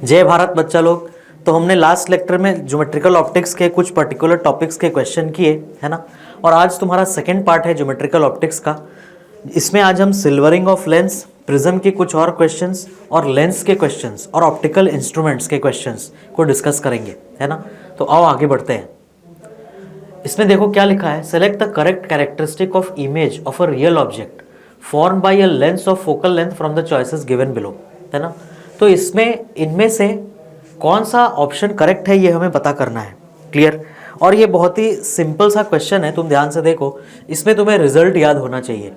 जय भारत बच्चा लोग। तो हमने लास्ट लेक्चर में ज्योमेट्रिकल ऑप्टिक्स के कुछ पर्टिकुलर टॉपिक्स के क्वेश्चन किए, है ना। और आज तुम्हारा सेकंड पार्ट है ज्योमेट्रिकल ऑप्टिक्स का। इसमें आज हम सिल्वरिंग ऑफ लेंस, प्रिज्म के कुछ और क्वेश्चंस और लेंस के क्वेश्चंस और ऑप्टिकल इंस्ट्रूमेंट्स के क्वेश्चंस को डिस्कस करेंगे, है ना। तो आओ आगे बढ़ते हैं। इसमें देखो क्या लिखा है, select the correct characteristic of image of a real object form by a lens of focal length from the choices given below, है ना। तो इसमें इनमें से कौन सा ऑप्शन करेक्ट है ये हमें पता करना है, क्लियर। और ये बहुत ही सिंपल सा क्वेश्चन है, तुम ध्यान से देखो। इसमें तुम्हें रिजल्ट याद होना चाहिए।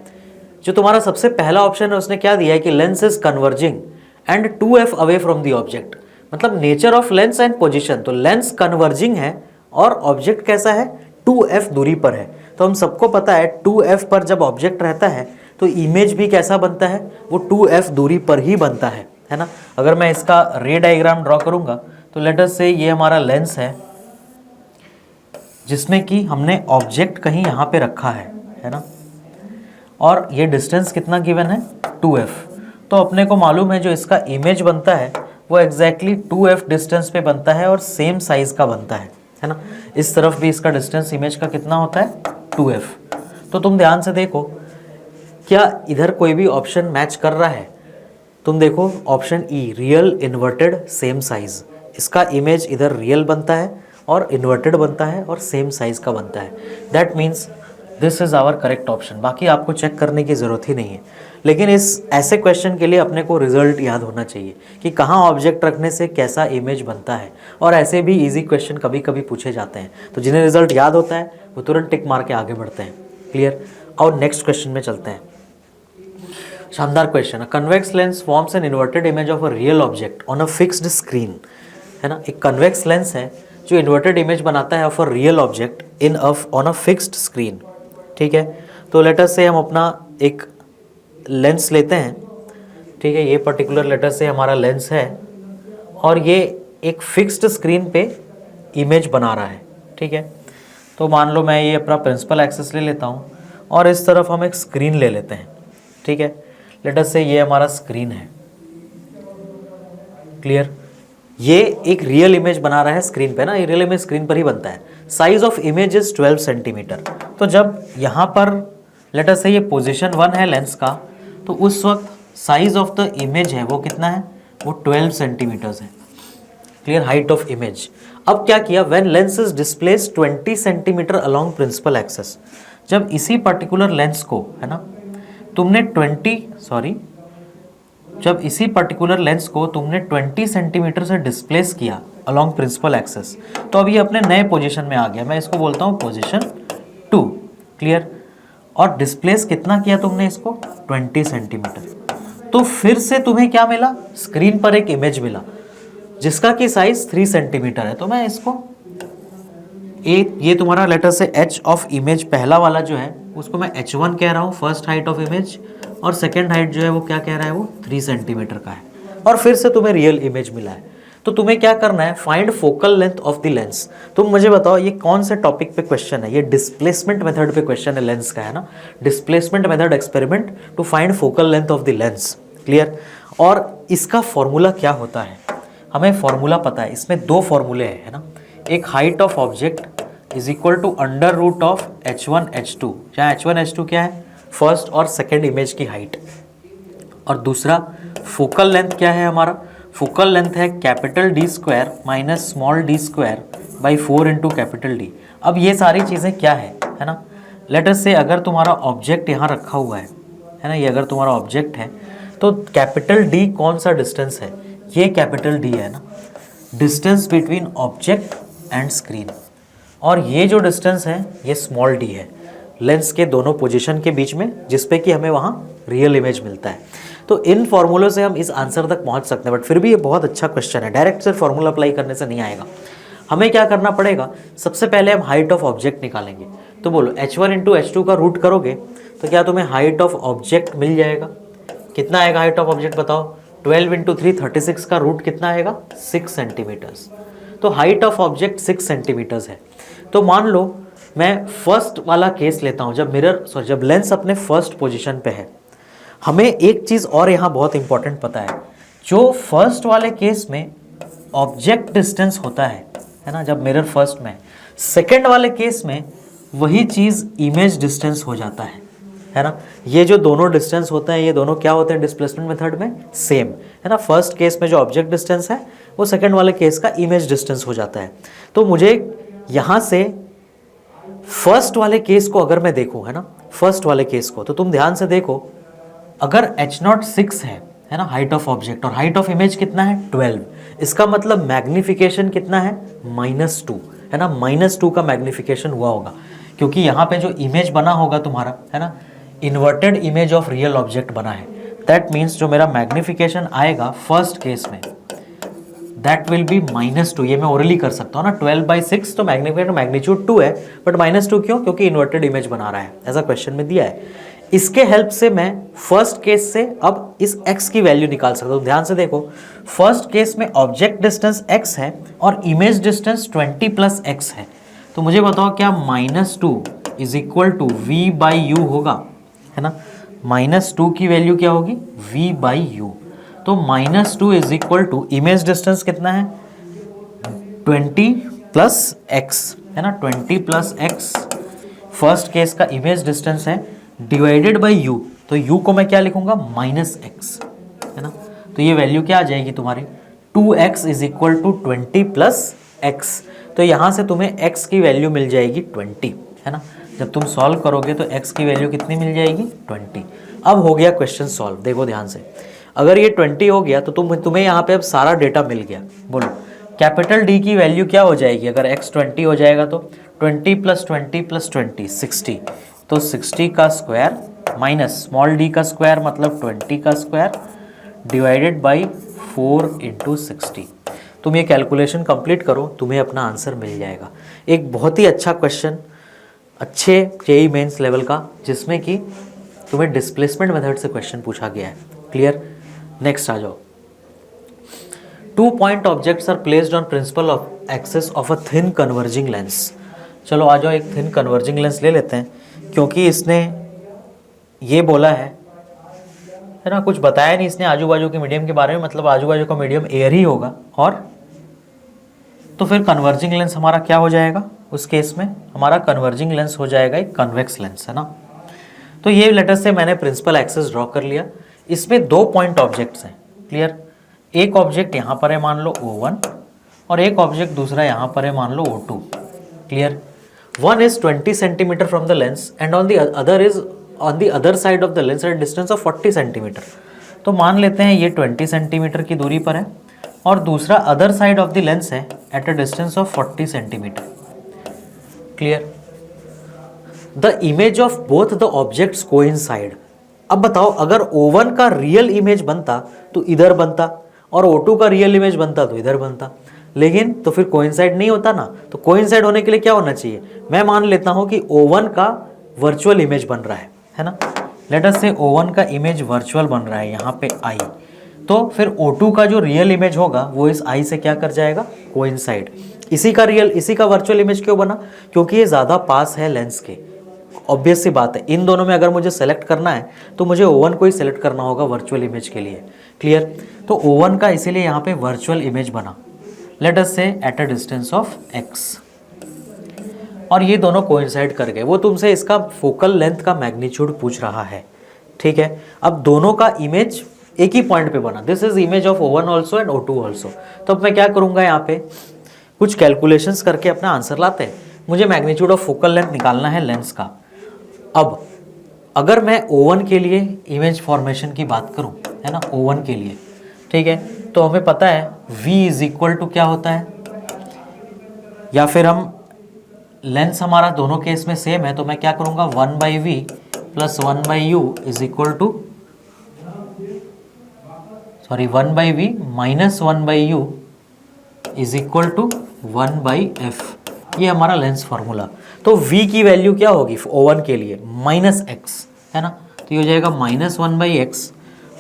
जो तुम्हारा सबसे पहला ऑप्शन है उसने क्या दिया है कि lens is converging and 2f away from the object, मतलब nature of lens and position. तो लेंस कन्वर्जिंग है और ऑब्जेक्ट कैसा है, 2f दूरी पर है। तो हम सबको पता है 2f पर जब ऑब्जेक्ट रहता है तो इमेज भी कैसा बनता है, वो 2f दूरी पर ही बनता है ना। अगर मैं इसका रे डायग्राम ड्रॉ करूंगा तो लेट अस से ये हमारा लेंस है जिसमें कि हमने ऑब्जेक्ट कहीं यहाँ पे रखा है ना। और ये डिस्टेंस कितना गिवन है, 2f। तो अपने को मालूम है जो इसका इमेज बनता है वो एग्जैक्टली 2f डिस्टेंस पे बनता है और सेम साइज का बनता है ना। इस तरफ भी इसका डिस्टेंस इमेज का कितना होता है, 2f। तो तुम ध्यान से देखो क्या इधर कोई भी ऑप्शन मैच कर रहा है। तुम देखो option E, real inverted same size. इसका इमेज इधर रियल बनता है और इन्वर्टेड बनता है और सेम साइज का बनता है। That means this is our correct option. बाकी आपको चेक करने की ज़रूरत ही नहीं है। लेकिन इस ऐसे क्वेश्चन के लिए अपने को रिजल्ट याद होना चाहिए कि कहाँ ऑब्जेक्ट रखने से कैसा इमेज बनता है। और ऐसे भी इजी क्वेश्चन कभी कभी पूछे जाते हैं, तो जिन्हें रिजल्ट याद होता है वो तुरंत टिक मार के आगे बढ़ते हैं, क्लियर। और नेक्स्ट क्वेश्चन में चलते हैं। शानदार क्वेश्चन है। Convex lens forms an inverted image of a real object on a fixed screen, है ना। एक कन्वेक्स लेंस है जो इन्वर्टेड इमेज बनाता है of a real object in on a fixed screen, ठीक है। तो लेटर से हम अपना एक लेंस लेते हैं, ठीक है। ये पर्टिकुलर लेटर से हमारा लेंस है और ये एक फिक्स्ड स्क्रीन पे इमेज बना रहा है, ठीक है। तो मान लो मैं ये अपना प्रिंसिपल एक्सिस ले लेता हूँ और इस तरफ हम एक स्क्रीन ले लेते हैं, ठीक है। लेट अस से ये हमारा स्क्रीन है, क्लियर। ये एक रियल इमेज बना रहा है स्क्रीन पे ना, ये रियल इमेज स्क्रीन पर ही बनता है। Size of image is 12 centimetre. तो जब यहाँ पर लेट अस से ये पोजीशन 1 है लेंस का, तो उस वक्त साइज ऑफ द इमेज है वो कितना है, वो 12 सेंटीमीटर्स है, क्लियर, हाइट ऑफ इमेज। अब क्या किया, when lens is displace 20 centimetre along principal axis, जब इसी पर्टिकुलर लेंस को, है ना, तुमने जब इसी पर्टिकुलर लेंस को तुमने 20 सेंटीमीटर से डिस्प्लेस किया अलोंग प्रिंसिपल एक्सिस, तो अभी अपने नए पोजीशन में आ गया। मैं इसको बोलता हूँ पोजीशन 2, क्लियर। और डिस्प्लेस कितना किया तुमने इसको, 20 सेंटीमीटर। तो फिर से तुम्हें क्या मिला, स्क्रीन पर एक इमेज मिला जिसका कि साइज 3 सेंटीमीटर है। तो मैं इसको ये तुम्हारा लेटर से h ऑफ इमेज पहला वाला जो है उसको मैं h1 कह रहा हूँ, फर्स्ट हाइट ऑफ इमेज। और सेकेंड हाइट जो है वो क्या कह रहा है, वो 3 सेंटीमीटर का है। और फिर से तुम्हें रियल इमेज मिला है। तो तुम्हें क्या करना है, find focal length of the lens. तुम मुझे बताओ ये कौन से टॉपिक पे क्वेश्चन है, ये डिस्प्लेसमेंट मेथड पे क्वेश्चन है लेंस का, है ना। Displacement method experiment to find focal length of the lens, clear. और इसका फॉर्मूला क्या होता है, हमें फॉर्मूला पता है। इसमें 2 फॉर्मूले हैं, है ना। एक height of object is equal to under root of h1 h2, जहाँ h1 h2 क्या है, फर्स्ट और सेकेंड इमेज की हाइट। और दूसरा फोकल लेंथ क्या है हमारा, फोकल लेंथ है capital D square minus small d square by 4 into capital D। अब ये सारी चीज़ें क्या है ना। लेट अस से अगर तुम्हारा ऑब्जेक्ट यहाँ रखा हुआ है ना, ये अगर तुम्हारा ऑब्जेक्ट है तो कैपिटल D कौन सा डिस्टेंस है, ये कैपिटल D है ना, distance between object and screen. और ये जो डिस्टेंस है ये स्मॉल d है, लेंस के दोनों पोजीशन के बीच में, जिसपे कि हमें वहाँ रियल इमेज मिलता है। तो इन फॉर्मूलों से हम इस आंसर तक पहुँच सकते हैं। बट फिर भी ये बहुत अच्छा क्वेश्चन है, डायरेक्ट से फॉर्मूला अप्लाई करने से नहीं आएगा। हमें क्या करना पड़ेगा, सबसे पहले हम हाइट ऑफ ऑब्जेक्ट निकालेंगे। तो बोलो h1 इंटू h2 का रूट करोगे तो क्या तुम्हें हाइट ऑफ ऑब्जेक्ट मिल जाएगा। कितना आएगा हाइट ऑफ ऑब्जेक्ट बताओ, 12 इंटू 3 36 का रूट कितना आएगा, 6 सेंटीमीटर्स। तो हाइट ऑफ ऑब्जेक्ट 6 सेंटीमीटर्स है। तो मान लो मैं फर्स्ट वाला केस लेता हूँ, जब लेंस अपने फर्स्ट पोजीशन पे है। हमें एक चीज़ और यहाँ बहुत इंपॉर्टेंट पता है, जो फर्स्ट वाले केस में ऑब्जेक्ट डिस्टेंस होता है ना, जब मिरर फर्स्ट में, सेकंड वाले केस में वही चीज़ इमेज डिस्टेंस हो जाता है ना। ये जो दोनों डिस्टेंस होते हैं ये दोनों क्या होते हैं डिस्प्लेसमेंट मेथड में, सेम है ना। फर्स्ट केस में जो ऑब्जेक्ट डिस्टेंस है वो सेकंड वाले केस का इमेज डिस्टेंस हो जाता है। तो मुझे यहाँ से फर्स्ट वाले केस को अगर मैं देखूँ है ना, फर्स्ट वाले केस को, तो तुम ध्यान से देखो, अगर h0 6 है ना हाइट ऑफ ऑब्जेक्ट, और हाइट ऑफ इमेज कितना है 12, इसका मतलब मैग्निफिकेशन कितना है -2 है ना। -2 का मैग्निफिकेशन हुआ होगा क्योंकि यहाँ पे जो इमेज बना होगा तुम्हारा है ना, inverted image of real object बना है। दैट मीन्स जो मेरा मैग्निफिकेशन आएगा फर्स्ट केस में दैट विल बी -2। ये मैं ओरली कर सकता हूँ ना, 12/6 तो मैग्नीट्यूड 2 है, बट -2 क्यों? क्योंकि इन्वर्टेड इमेज बना रहा है, ऐसा क्वेश्चन में दिया है। इसके हेल्प से मैं फर्स्ट केस से अब इस x की वैल्यू निकाल सकता हूँ। ध्यान से देखो, फर्स्ट केस में ऑब्जेक्ट डिस्टेंस x है और इमेज डिस्टेंस 20 + x है। तो मुझे बताओ क्या -2 = v/u होगा, है ना। -2 की वैल्यू क्या होगी, v/u। तो -2 = इमेज डिस्टेंस कितना है 20 + x है ना, 20 + x फर्स्ट केस का इमेज डिस्टेंस है, डिवाइडेड बाई u। तो u को मैं क्या लिखूंगा -x है ना। तो ये वैल्यू क्या आ जाएगी तुम्हारी 2x = 20 + x। तो यहाँ से तुम्हें x की वैल्यू मिल जाएगी 20 है ना। जब तुम सॉल्व करोगे तो x की वैल्यू कितनी मिल जाएगी 20। अब हो गया क्वेश्चन सॉल्व। देखो ध्यान से, अगर ये 20 हो गया तो तुम्हें यहाँ पे अब सारा डेटा मिल गया। बोलो कैपिटल D की वैल्यू क्या हो जाएगी अगर x 20 हो जाएगा तो 20 + 20 + 20 60। तो 60 का स्क्वायर माइनस स्मॉल d का स्क्वायर मतलब 20 का स्क्वायर डिवाइडेड बाई 4 × 60। तुम ये कैलकुलेशन कंप्लीट करो, तुम्हें अपना आंसर मिल जाएगा। एक बहुत ही अच्छा क्वेश्चन, अच्छे जेईई मेंस लेवल का, जिसमें कि तुम्हें डिस्प्लेसमेंट मेथड से क्वेश्चन पूछा गया है। क्लियर? नेक्स्ट आ जाओ। 2 point objects are placed on principal of axis of a thin converging lens. चलो आ जाओ, एक थिन कन्वर्जिंग लेंस ले लेते हैं, क्योंकि इसने ये बोला है ना, कुछ बताया नहीं इसने आजू बाजू के मीडियम के बारे में, मतलब आजू बाजू का मीडियम एयर ही होगा। और तो फिर कन्वर्जिंग लेंस हमारा क्या हो जाएगा उस केस में, हमारा कन्वर्जिंग लेंस हो जाएगा एक कन्वेक्स लेंस, है ना। तो ये लेटर से मैंने प्रिंसिपल एक्सिस ड्रॉ कर लिया। इसमें 2 पॉइंट ऑब्जेक्ट्स हैं। क्लियर? एक ऑब्जेक्ट यहाँ पर है मान लो O1 और एक ऑब्जेक्ट दूसरा यहाँ पर है मान लो O2। Clear? One is 20 centimeter from the lens and on the other is on the other side of the lens at a distance of 40 centimeter। तो मान लेते हैं ये 20 सेंटीमीटर की दूरी पर है और दूसरा other side of the lens है at a distance of 40 centimetre. Clear? The image of both the objects coincide. अब बताओ अगर O1 का रियल इमेज बनता तो इधर बनता और O2 का रियल इमेज बनता तो इधर बनता, लेकिन तो फिर कोइंसाइड नहीं होता ना। तो कोइंसाइड होने के लिए क्या होना चाहिए, मैं मान लेता हूं कि O1 का वर्चुअल इमेज बन रहा है ना। लेट अस से O1 का इमेज वर्चुअल बन रहा है यहाँ पे I, तो फिर O2 का जो रियल इमेज होगा वो इस I से क्या कर जाएगा, कोइंसाइड। इसी का वर्चुअल इमेज क्यों बना, क्योंकि ये ज़्यादा पास है लेंस के। ऑब्वियस सी बात है, इन दोनों में अगर मुझे सेलेक्ट करना है तो मुझे O1 को ही सेलेक्ट करना होगा वर्चुअल इमेज के लिए। क्लियर? तो O1 का इसीलिए यहाँ पे वर्चुअल इमेज बना, लेट अस से eight a distance of x, और ये दोनों कोइंसाइड कर गए। वो तुमसे इसका फोकल लेंथ का मैग्नीट्यूड पूछ रहा है। ठीक है, अब दोनों का इमेज एक ही पॉइंट पे बना, this is image of O1 also and O2 also. तो अब मैं क्या करूँगा, यहाँ पे कुछ कैलकुलेशंस करके अपना आंसर लाते हैं। मुझे मैग्नीट्यूड ऑफ फोकल लेंथ निकालना है लेंस का। अब अगर मैं O1 के लिए इमेज फॉर्मेशन की बात करूँ, है ना, O1 के लिए, ठीक है, तो हमें पता है V = क्या होता है, या फिर हम लेंस हमारा दोनों केस में सेम है तो मैं क्या करूँगा 1/v + 1/u = 1/v - 1/u = 1/f। ये हमारा लेंस फार्मूला। तो v की वैल्यू क्या होगी O1 के लिए -x, है ना, तो ये हो जाएगा -1/x,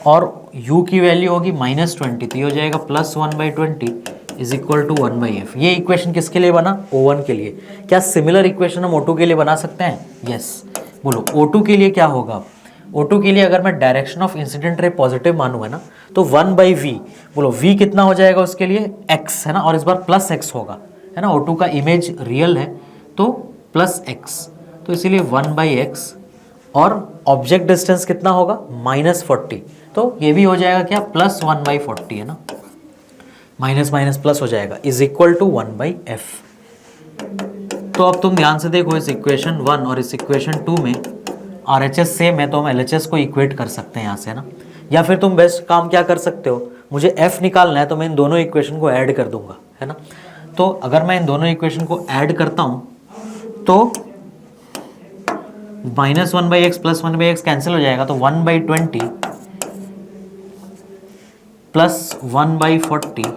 और u की वैल्यू होगी -20, तो ये हो जाएगा +1/20 = 1/f। ये इक्वेशन किसके लिए बना, O1 के लिए। क्या सिमिलर इक्वेशन हम O2 के लिए बना सकते हैं? यस। बोलो O2 के लिए क्या होगा। O2 के लिए अगर मैं direction of incident ray positive मानूँ, है ना, तो 1/v, बोलो v कितना हो जाएगा उसके लिए x है ना, और इस बार प्लस x होगा है ना, O2 का इमेज रियल है तो प्लस x, तो इसीलिए 1/x, और ऑब्जेक्ट डिस्टेंस कितना होगा -40, तो ये भी हो जाएगा क्या प्लस 1/40 है ना, माइनस माइनस प्लस हो जाएगा, इज इक्वल टू 1/f। तो अब तुम ध्यान से देखो इस इक्वेशन 1 और इस इक्वेशन 2 में RHS सेम है तो हम LHS को इक्वेट कर सकते हैं यहाँ से, है ना। या फिर तुम बेस्ट काम क्या कर सकते हो, मुझे f निकालना है तो मैं इन दोनों इक्वेशन को ऐड कर दूंगा, है ना। तो अगर मैं इन दोनों इक्वेशन को ऐड करता हूँ तो -1/x प्लस 1/x कैंसिल हो जाएगा, तो 1/20 plus 1/40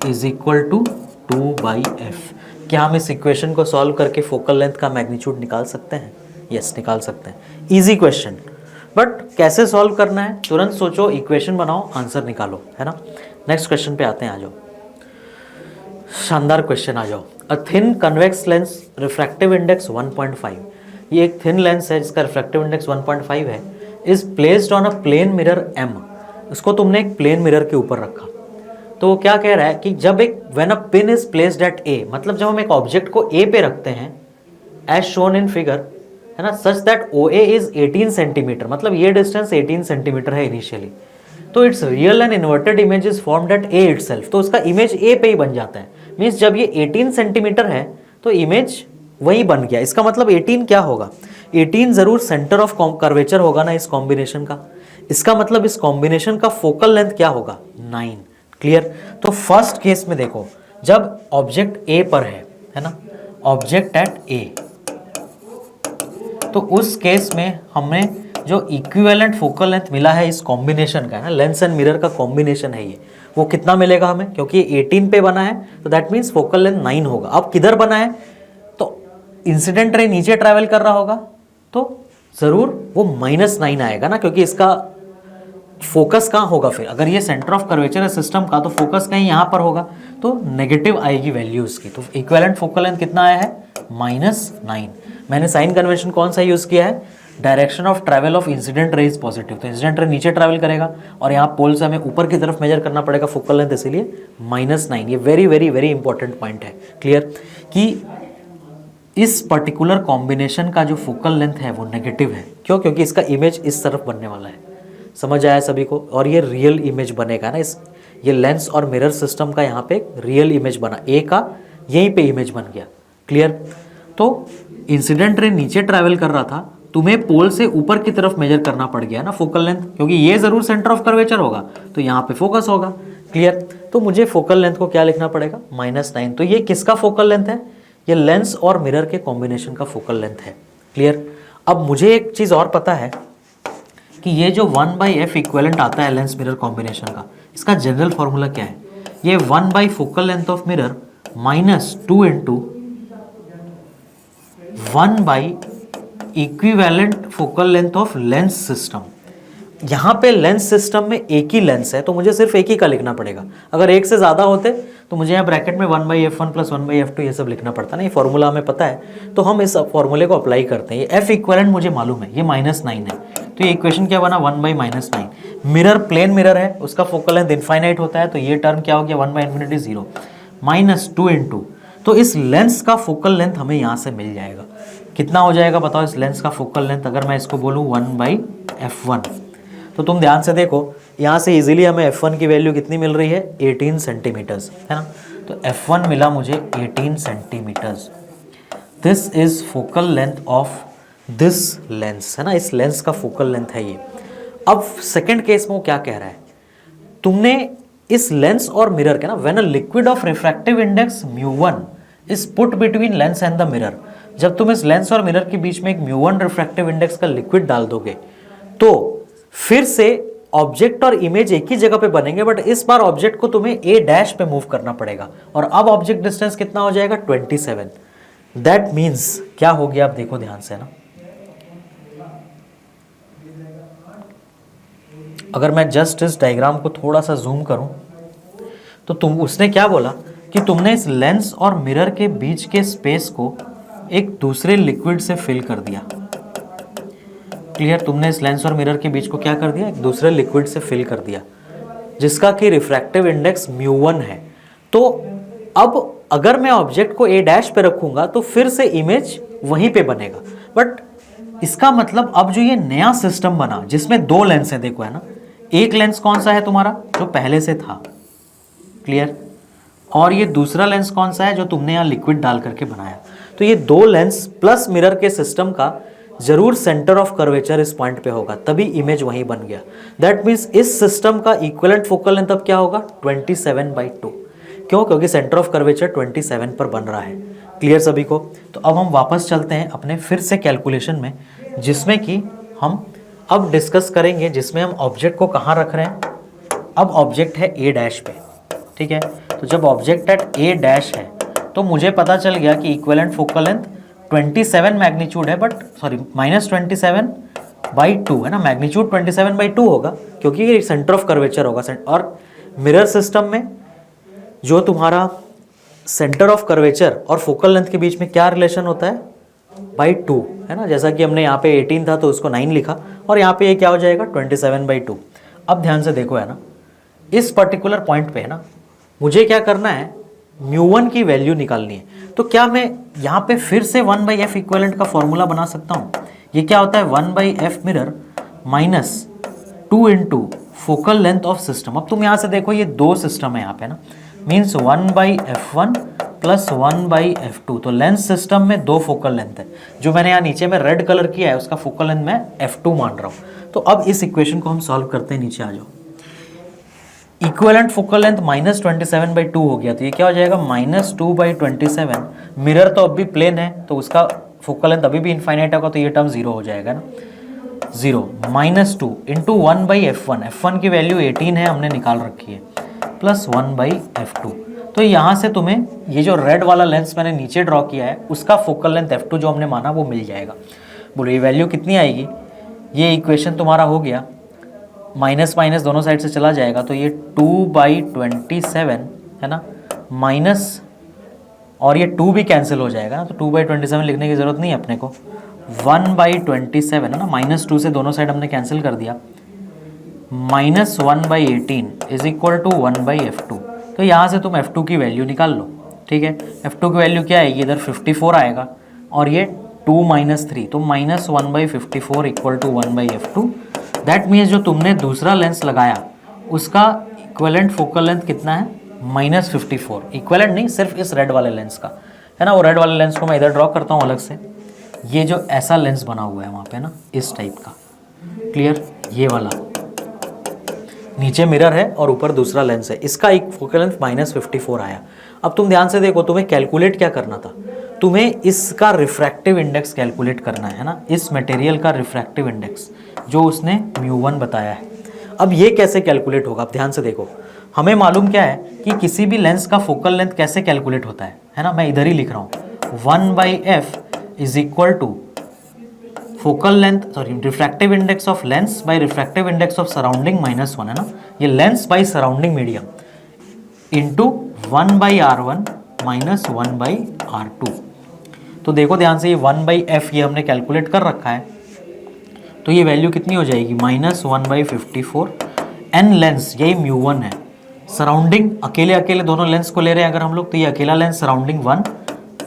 is equal to 2/f। क्या हम इस इक्वेशन को सॉल्व करके फोकल लेंथ का मैग्नीट्यूड निकाल सकते हैं? यस, निकाल सकते हैं। इजी क्वेश्चन, बट कैसे सॉल्व करना है तुरंत सोचो, इक्वेशन बनाओ, आंसर निकालो, है ना। नेक्स्ट क्वेश्चन पे आते हैं, आ जाओ, शानदार क्वेश्चन, आ जाओ। A thin convex lens refractive index 1.5, ये एक थिन लेंस है जिसका रिफ्रैक्टिव इंडेक्स 1.5 है, is placed on a plane mirror m, उसको तुमने एक प्लेन मिरर के ऊपर रखा। तो वो क्या कह रहा है कि जब एक when a pin is placed at a, मतलब जब हम एक ऑब्जेक्ट को a पे रखते हैं एज शोन इन फिगर, है ना, such that OA is 18 centimetre, मतलब ये डिस्टेंस 18 सेंटीमीटर है इनिशियली, तो it's real and inverted image is formed eight a itself, तो उसका इमेज a पे ही बन जाता है। मीन्स जब ये 18 सेंटीमीटर है तो इमेज वही बन गया। इसका मतलब 18 क्या होगा, 18 जरूर सेंटर ऑफ कर्वेचर होगा ना इस कॉम्बिनेशन का, इसका मतलब इस कॉम्बिनेशन का फोकल लेंथ क्या होगा 9। क्लियर। तो फर्स्ट केस में देखो, जब ऑब्जेक्ट ए पर है ना, ऑब्जेक्ट एट ए, तो उस केस में हमें जो इक्विवेलेंट फोकल लेंथ मिला है इस कॉम्बिनेशन का, है ना, लेंस एंड मिरर का कॉम्बिनेशन है ये, वो कितना मिलेगा हमें, क्योंकि ये 18 पे बना है तो दैट मीन्स फोकल लेंथ 9 होगा। अब किधर बना है, तो इंसिडेंट रे नीचे ट्रैवल कर रहा होगा तो जरूर वो -9 आएगा ना, क्योंकि इसका फोकस कहाँ होगा फिर, अगर ये सेंटर ऑफ कर्वेचर है सिस्टम का तो फोकस कहीं यहाँ पर होगा, तो नेगेटिव आएगी वैल्यू इसकी। तो इक्विवेलेंट फोकल लेंथ कितना आया है -9। मैंने साइन कन्वेंशन कौन सा यूज किया है, direction of travel of incident ray is positive, तो इंसिडेंट रे नीचे ट्रैवल करेगा और यहाँ पोल से हमें ऊपर की तरफ मेजर करना पड़ेगा फोकल लेंथ, इसीलिए -9। ये very very very important point है। क्लियर कि इस पर्टिकुलर कॉम्बिनेशन का जो फोकल लेंथ है वो नेगेटिव है, क्यों, क्योंकि इसका इमेज इस तरफ बनने वाला है। समझ आया सभी को, और ये रियल इमेज बनेगा ना, इस ये लेंस और मिरर सिस्टम का यहाँ पे रियल इमेज बना, ए का यहीं पे इमेज बन गया। क्लियर। तो इंसिडेंट रे नीचे ट्रैवल कर रहा था, तुम्हें पोल से ऊपर की तरफ मेजर करना पड़ गया ना फोकल लेंथ, क्योंकि ये जरूर सेंटर ऑफ कर्वेचर होगा तो यहाँ पे फोकस होगा। क्लियर। तो मुझे फोकल लेंथ को क्या लिखना पड़ेगा -9। तो ये किसका फोकल लेंथ है, ये लेंस और मिरर के कॉम्बिनेशन का फोकल लेंथ है। क्लियर। अब मुझे एक चीज और पता है कि ये जो 1/f इक्विवेलेंट आता है लेंस मिरर कॉम्बिनेशन का, इसका जनरल फॉर्मूला क्या है, ये 1 focal length of mirror -2 into 1 equivalent focal length of lens system. यहाँ पे लेंस सिस्टम में एक ही लेंस है तो मुझे सिर्फ एक ही का लिखना पड़ेगा, अगर एक से ज़्यादा होते तो मुझे यहाँ ब्रैकेट में 1/f1 प्लस 1/f2 ये सब लिखना पड़ता ना। ये फॉर्मूला हमें पता है तो हम इस फॉर्मूले को अप्लाई करते हैं। ये f इक्विवेलेंट मुझे मालूम है, ये -9 है, तो ये इक्वेशन क्या बना 1/-9। मिरर प्लेन मिरर है, उसका फोकल लेंथ इनफाइनाइट होता है, तो ये टर्म क्या हो गया 1/∞ 0 -2 इंटू, तो इस लेंस का फोकल लेंथ हमें यहाँ से मिल जाएगा। कितना हो जाएगा बताओ इस लेंस का फोकल लेंथ, अगर मैं इसको बोलूँ 1/f1, तो तुम ध्यान से देखो यहाँ से इजीली हमें f1 की वैल्यू कितनी मिल रही है 18 सेंटीमीटर्स, है ना। तो f1 मिला मुझे 18 centimetres. This is focal length of this lens, है ना, इस लेंस का फोकल लेंथ है ये। अब सेकंड केस में वो क्या कह रहा है, तुमने इस लेंस और मिरर के ना, when a liquid of refractive index μ1 is put between lens and the mirror, जब तुम इस लेंस और मिरर के बीच में एक μ1 रिफ्रैक्टिव इंडेक्स का लिक्विड डाल दोगे तो फिर से ऑब्जेक्ट और इमेज एक ही जगह पे बनेंगे, बट इस बार ऑब्जेक्ट को तुम्हें a' पे मूव करना पड़ेगा, और अब ऑब्जेक्ट डिस्टेंस कितना हो जाएगा 27। दैट मीन्स क्या हो गया, आप देखो ध्यान से ना, अगर मैं जस्ट इस डायग्राम को थोड़ा सा जूम करूं तो उसने क्या बोला कि तुमने इस लेंस और मिरर के बीच के स्पेस को एक दूसरे लिक्विड से फिल कर दिया। क्लियर, तुमने इस लेंस और मिरर के बीच को क्या कर दिया, एक दूसरे लिक्विड से फिल कर दिया जिसका कि रिफ्रैक्टिव इंडेक्स μ1 है। तो अब अगर मैं ऑब्जेक्ट को a डैश पे रखूंगा तो फिर से इमेज वहीं पे बनेगा, बट इसका मतलब अब जो ये नया सिस्टम बना जिसमें दो लेंस है, देखो है ना, एक लेंस कौन सा है तुम्हारा जो पहले से था, क्लियर, और ये दूसरा लेंस कौन सा है जो तुमने यहाँ लिक्विड डाल करके बनाया। तो ये दो लेंस प्लस मिरर के सिस्टम का जरूर सेंटर ऑफ कर्वेचर इस पॉइंट पे होगा, तभी इमेज वहीं बन गया। दैट मीन्स इस सिस्टम का इक्विवेलेंट फोकल लेंथ अब क्या होगा, 27/2। क्यों, क्योंकि सेंटर ऑफ कर्वेचर 27 पर बन रहा है। क्लियर सभी को। तो अब हम वापस चलते हैं अपने फिर से कैलकुलेशन में, जिसमें कि हम अब डिस्कस करेंगे, जिसमें हम ऑब्जेक्ट को कहाँ रख रहे हैं। अब ऑब्जेक्ट है a डैश पे, ठीक है। तो जब ऑब्जेक्ट एट a डैश है तो मुझे पता चल गया कि इक्विवेलेंट फोकल लेंथ 27 मैग्नीट्यूड है, बट सॉरी -27/2 है ना, मैग्नीट्यूड 27/2 होगा क्योंकि ये सेंटर ऑफ कर्वेचर होगा। और मिरर सिस्टम में जो तुम्हारा सेंटर ऑफ कर्वेचर और फोकल लेंथ के बीच में क्या रिलेशन होता है, /2 है ना। जैसा कि हमने यहाँ पे 18 था तो उसको 9 लिखा, और यहाँ पे ये क्या हो जाएगा 27/2। अब ध्यान से देखो है ना, इस पर्टिकुलर पॉइंट पे है ना, मुझे क्या करना है, μ1 की वैल्यू निकालनी है। तो क्या मैं यहाँ पे फिर से 1/f इक्विवेलेंट का फॉर्मूला बना सकता हूँ। ये क्या होता है, 1/f mirror minus 2 into focal length of system. अब तुम यहाँ से देखो, ये दो सिस्टम है यहाँ पे ना, मीन्स 1/f1 प्लस 1/f2। तो लेंस सिस्टम में दो फोकल लेंथ है, जो मैंने यहाँ नीचे में रेड कलर किया है उसका फोकल लेंथ मैं f2 मान रहा हूँ। तो अब इस इक्वेशन को हम सॉल्व करते हैं, नीचे आ जाओ। इक्विवेलेंट फोकल लेंथ -27/2 हो गया, तो ये क्या हो जाएगा -2/27। मिरर तो अब भी प्लेन है तो उसका फोकल लेंथ अभी भी इनफाइनाइट होगा, तो ये टर्म 0 हो जाएगा ना, 0 -2 इंटू 1/f1। f1 की वैल्यू 18 है, हमने निकाल रखी है, प्लस 1/f2। तो यहाँ से तुम्हें ये जो रेड वाला लेंस मैंने नीचे ड्रॉ किया है उसका फोकल लेंथ f2 जो हमने माना वो मिल जाएगा। बोलो ये वैल्यू कितनी आएगी, ये इक्वेशन तुम्हारा हो गया, माइनस माइनस दोनों साइड से चला जाएगा, तो ये 2/27 है ना, माइनस, और ये 2 भी कैंसिल हो जाएगा ना, तो 2/27 लिखने की ज़रूरत नहीं है अपने को, 1/27 है ना, -2 से दोनों साइड हमने कैंसिल कर दिया, -1/18 इज इक्वल टू 1/f2। तो यहाँ से तुम f2 की वैल्यू निकाल लो, ठीक है। f2 की वैल्यू क्या आएगी, इधर 54 आएगा और ये 2 - 3, तो -1/54 equal to 1/f2। That means जो तुमने दूसरा लेंस लगाया उसका इक्विवेलेंट फोकल लेंथ कितना है, -54। इक्विवेलेंट नहीं, सिर्फ इस रेड वाले लेंस का है ना। वो रेड वाले लेंस को मैं इधर ड्रॉ करता हूँ अलग से, ये जो ऐसा लेंस बना हुआ है वहाँ पे ना, इस टाइप का, क्लियर, ये वाला नीचे मिरर है और ऊपर दूसरा लेंस है, इसका एक फोकल लेंथ -54 आया। अब तुम ध्यान से देखो, तुम्हें कैलकुलेट क्या करना था, तुम्हें इसका रिफ्रैक्टिव इंडेक्स कैलकुलेट करना है ना, इस मटेरियल का रिफ्रैक्टिव इंडेक्स जो उसने μ1 बताया है। अब ये कैसे कैलकुलेट होगा, अब ध्यान से देखो, हमें मालूम क्या है कि किसी भी लेंस का फोकल लेंथ कैसे कैलकुलेट होता है ना। मैं इधर ही लिख रहा हूँ, 1/f is equal to focal length, sorry refractive index of lens by refractive index of surrounding -1 है ना, ये lens by surrounding medium into 1/r1 - 1/r2। तो देखो ध्यान से, ये 1/f ये हमने कैलकुलेट कर रखा है, तो ये वैल्यू कितनी हो जाएगी, -1/54। n लेंस यही μ1 है, सराउंडिंग अकेले अकेले दोनों लेंस को ले रहे हैं अगर हम लोग, तो ये अकेला लेंस सराउंडिंग 1,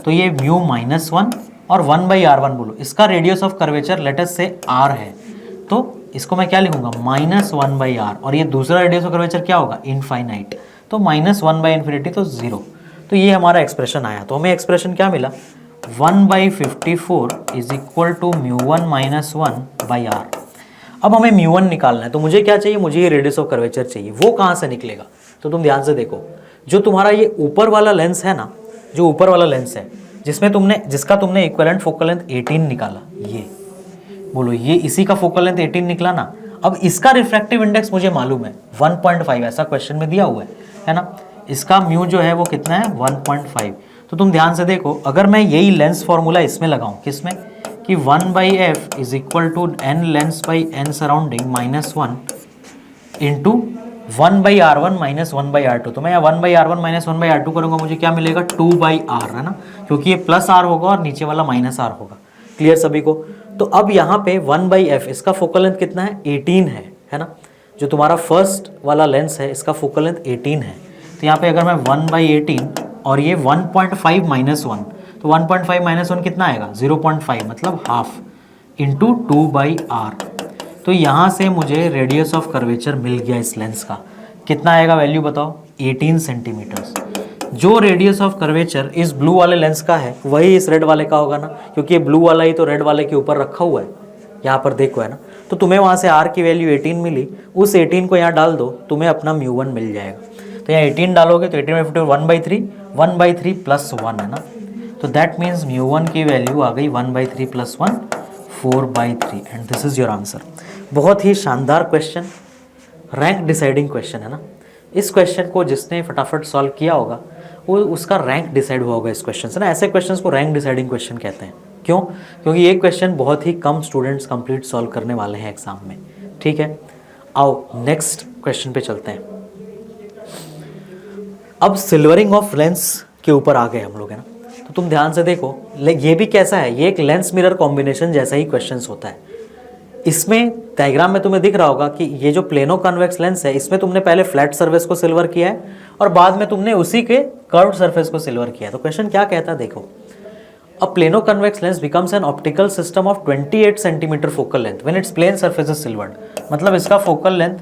तो ये μ -1 और 1/r1 बोलो, इसका radius of curvature let's say r है, तो इसको मैं क्या लिखूंगा, -1/r, और ये दूसरा रेडियस ऑफ कर्वेचर क्या होगा, इनफाइनाइट, तो -1/∞, तो 0। तो ये हमारा एक्सप्रेशन आया। तो हमें एक्सप्रेशन क्या मिला, 1/54 इज इक्वल टू μ1 - 1/r। अब हमें μ1 निकालना है, तो मुझे क्या चाहिए, मुझे ये रेडियस ऑफ कर्वेचर चाहिए। वो कहाँ से निकलेगा, तो तुम ध्यान से देखो, जो तुम्हारा ये ऊपर वाला लेंस है ना, जो ऊपर वाला लेंस है जिसका तुमने इक्विवेलेंट फोकल लेंथ 18 निकाला, ये बोलो, ये इसी का फोकल लेंथ 18 निकला ना। अब इसका रिफ्रैक्टिव इंडेक्स मुझे मालूम है 1.5, ऐसा क्वेश्चन में दिया हुआ है ना। इसका म्यू जो है वो कितना है, 1.5। तो तुम ध्यान से देखो, अगर मैं यही लेंस फॉर्मूला इसमें लगाऊं, किसमें, कि 1/f is equal to n lens by n surrounding -1 into 1/r1 - 1/r2। तो मैं यहाँ 1/r1 - 1/r2 करूँगा, मुझे क्या मिलेगा, 2/r है ना, क्योंकि ये +r होगा और नीचे वाला -r होगा। क्लियर सभी को। तो अब यहाँ पे 1/f इसका फोकल लेंथ कितना है 18 है ना। जो तुम्हारा फर्स्ट वाला लेंस है इसका फोकल लेंथ 18 है। तो यहाँ पे अगर मैं 1/18 और ये 1.5 माइनस 1, तो 1.5 माइनस 1 कितना आएगा 0.5 मतलब हाफ इंटू 2/r। तो यहाँ से मुझे रेडियस ऑफ कर्वेचर मिल गया इस लेंस का। कितना आएगा वैल्यू बताओ 18 सेंटीमीटर्स। जो रेडियस ऑफ कर्वेचर इस ब्लू वाले लेंस का है वही इस रेड वाले का होगा ना, क्योंकि ये ब्लू वाला ही तो रेड वाले के ऊपर रखा हुआ है, यहाँ पर देखो है ना। तो तुम्हें वहाँ से r की वैल्यू 18 मिली, उस 18 को यहाँ डाल दो, तुम्हें अपना μ1 मिल जाएगा। तो यहाँ 18 डालोगे तो 18 में 50 1/3 प्लस 1 है ना। तो दैट मीन्स μ1 की वैल्यू आ गई 1/3 plus 1 4/3 and this is your answer. बहुत ही शानदार क्वेश्चन, रैंक डिसाइडिंग क्वेश्चन है ना। इस क्वेश्चन को जिसने फटाफट सॉल्व किया होगा वो उसका रैंक डिसाइड हुआ होगा इस क्वेश्चन से ना। ऐसे क्वेश्चंस को रैंक डिसाइडिंग क्वेश्चन कहते हैं। क्यों? क्योंकि ये क्वेश्चन बहुत ही कम स्टूडेंट्स कंप्लीट सॉल्व करने वाले हैं एग्जाम में। ठीक है, आओ नेक्स्ट क्वेश्चन पे चलते हैं। अब सिल्वरिंग ऑफ लेंस के ऊपर आ गए हम लोग है ना। तो तुम ध्यान से देखो, ये भी कैसा है, ये एक लेंस मिरर कॉम्बिनेशन जैसा ही क्वेश्चन होता है। इसमें डायग्राम में तुम्हें दिख रहा होगा कि ये जो प्लेनो कन्वेक्स लेंस है इसमें तुमने पहले फ्लैट सरफेस को सिल्वर किया है और बाद में तुमने उसी के कर्व्ड सरफेस को सिल्वर किया है। तो क्वेश्चन क्या कहता है देखो, a plano convex lens becomes an optical system of 28 centimetre focal length when its plane surface is silvered. मतलब इसका फोकल लेंथ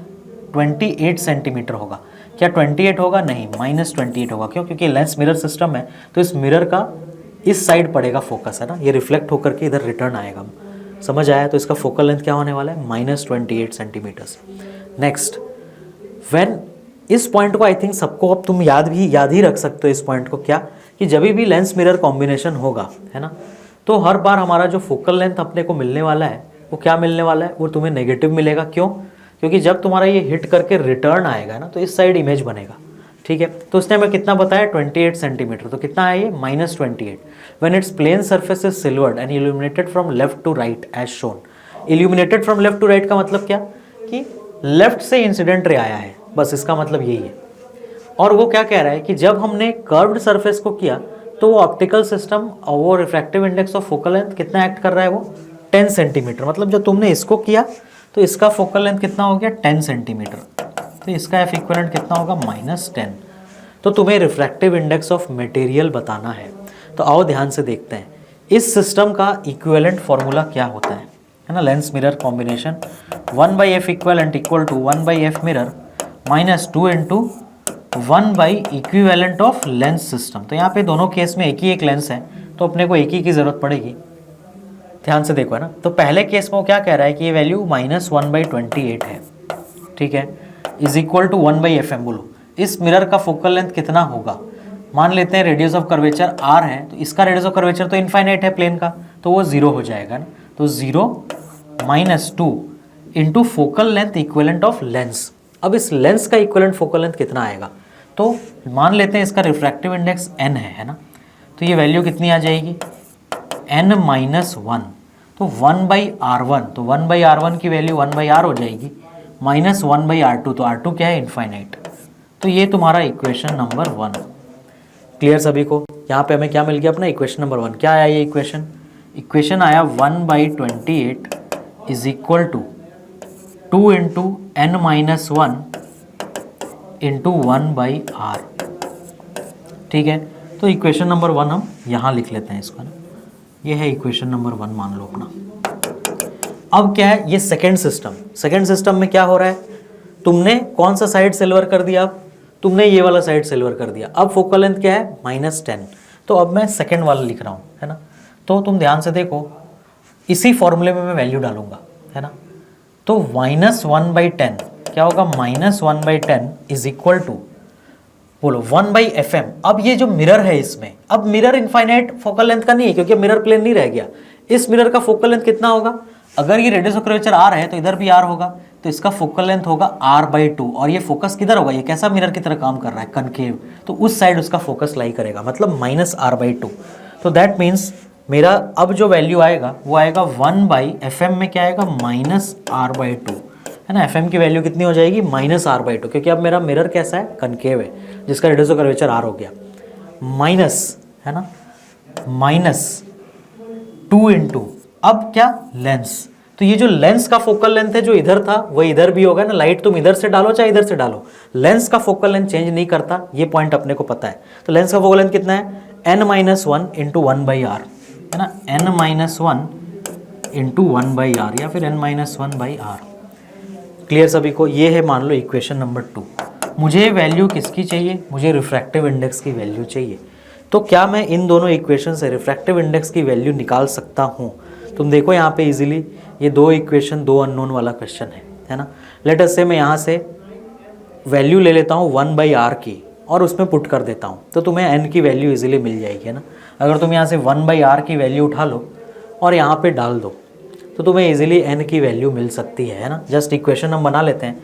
28 सेंटीमीटर होगा। क्या 28 होगा? नहीं, -28 होगा। क्यों? क्योंकि लेंस मिरर सिस्टम है तो इस मिरर का इस साइड पड़ेगा फोकस है ना, ये रिफ्लेक्ट होकर के इधर रिटर्न आएगा। समझ आया? तो इसका फोकल लेंथ क्या होने वाला है -28 सेंटीमीटर्स। नेक्स्ट, व्हेन इस पॉइंट को आई थिंक सबको अब तुम याद ही रख सकते हो इस पॉइंट को, क्या कि जब भी लेंस मिरर कॉम्बिनेशन होगा है ना, तो हर बार हमारा जो फोकल लेंथ अपने को मिलने वाला है वो क्या मिलने वाला है, वो तुम्हें नेगेटिव मिलेगा। क्यों? क्योंकि जब तुम्हारा ये हिट करके रिटर्न आएगा ना तो इस साइड इमेज बनेगा। ठीक है, तो उसने हमें कितना बताया 28 सेंटीमीटर। तो कितना है ये -28 when its plane surface is silvered and illuminated from left to right as shown. Illuminated from left to right का मतलब क्या कि लेफ्ट से इंसिडेंट रे आया है, बस इसका मतलब यही है। और वो क्या कह रहा है कि जब हमने कर्व्ड सरफेस को किया तो वो ऑप्टिकल सिस्टम और वो refractive index of focal length कितना एक्ट कर रहा है, वो 10 सेंटीमीटर। मतलब जब तुमने इसको किया तो इसका फोकल लेंथ कितना हो गया 10 सेंटीमीटर। तो इसका एफ इक्विवेलेंट कितना होगा -10। तो तुम्हें रिफ्रैक्टिव इंडेक्स ऑफ मटेरियल बताना है। तो आओ ध्यान से देखते हैं इस सिस्टम का इक्विवेलेंट फॉर्मूला क्या होता है ना। Lens mirror combination 1/f equivalent equal to 1/f mirror -2 into 1/इक्विवेलेंट ऑफ लेंस सिस्टम। तो यहाँ पे दोनों केस में एक ही एक लेंस है तो अपने को एक ही की ज़रूरत पड़ेगी। ध्यान से देखो है ना। तो पहले केस में वो क्या कह रहा है कि ये वैल्यू -1/28 है। ठीक है, इज इक्वल टू 1/fm। बोलो इस मिरर का फोकल लेंथ कितना होगा। मान लेते हैं रेडियस ऑफ कर्वेचर r है, तो इसका रेडियस ऑफ कर्वेचर तो इनफाइनाइट है प्लेन का, तो वो 0 हो जाएगा ना। तो 0 -2 into focal length equivalent of lens. अब इस लेंस का इक्विवेलेंट फोकल लेंथ कितना आएगा, तो मान लेते हैं इसका रिफ्रैक्टिव इंडेक्स n है ना। तो ये वैल्यू कितनी आ जाएगी n-1। तो 1/r1, तो 1/r1 की वैल्यू 1/r हो जाएगी, -1/r2, तो r2 क्या है इनफाइनाइट। तो ये तुम्हारा इक्वेशन नंबर 1। क्लियर सभी को? यहाँ पे हमें क्या मिल गया अपना इक्वेशन नंबर 1। क्या आया ये इक्वेशन आया 1/28 is equal to 2 into n-1 into 1/r। ठीक है, तो इक्वेशन नंबर 1 हम यहाँ लिख लेते हैं इसको ना। ये है इक्वेशन नंबर 1 मान लो अपना। अब क्या है ये सेकेंड सिस्टम में क्या हो रहा है, तुमने कौन सा साइड सिल्वर कर दिया, अब तुमने ये वाला साइड सिल्वर कर दिया। अब फोकल लेंथ क्या है -10। तो अब मैं सेकेंड वाला लिख रहा हूँ है ना। तो तुम ध्यान से देखो इसी फॉर्मूले में मैं वैल्यू डालूंगा है ना। तो -1/10 क्या होगा, -1/10 इज इक्वल टू बोलो 1/fm। अब ये जो मिरर है इसमें, अब मिरर इनफाइनाइट फोकल लेंथ का नहीं है क्योंकि मिरर प्लेन नहीं रह गया। इस मिरर का फोकल लेंथ कितना होगा, अगर ये रेडियस ऑफ कर्वेचर r है तो इधर भी r होगा, तो इसका फोकल लेंथ होगा r/2। और ये फोकस किधर होगा, ये कैसा मिरर की तरह काम कर रहा है, कनकेव, तो उस साइड उसका फोकस लाई करेगा, मतलब -r/2। तो दैट मीन्स मेरा अब जो वैल्यू आएगा वो आएगा 1/fm में क्या आएगा -r/2 है ना। fm की वैल्यू कितनी हो जाएगी -r/2, क्योंकि अब मेरा मिरर कैसा है, कनकेव है, जिसका रेडियस ऑफ कर्वेचर r हो गया, माइनस है ना, -2 इंटू अब क्या, लेंस, तो ये जो लेंस का फोकल लेंथ है जो इधर था वो इधर भी होगा ना, लाइट तुम इधर से डालो चाहे इधर से डालो, लेंस का फोकल लेंथ चेंज नहीं करता, ये पॉइंट अपने को पता है। तो लेंस का फोकल लेंथ कितना है, n-1 इंटू 1/r, है ना, n-1 इंटू 1/r या फिर n-1/r। क्लियर सभी को, ये है मान लो इक्वेशन नंबर 2। मुझे वैल्यू किसकी चाहिए, मुझे रिफ्रैक्टिव इंडेक्स की वैल्यू चाहिए। तो क्या मैं इन दोनों इक्वेशन से रिफ्रैक्टिव इंडेक्स की वैल्यू निकाल सकता हूँ? तुम देखो यहाँ पे इजीली, ये दो इक्वेशन दो अननोन वाला क्वेश्चन है ना। लेट अस से मैं यहाँ से वैल्यू ले लेता हूँ 1/r की और उसमें पुट कर देता हूँ, तो तुम्हें n की वैल्यू इजीली मिल जाएगी, है ना। अगर तुम यहाँ से 1/r की वैल्यू उठा लो और यहाँ पे डाल दो तो तुम्हें इजीली n की वैल्यू मिल सकती है ना। जस्ट इक्वेशन हम बना लेते हैं।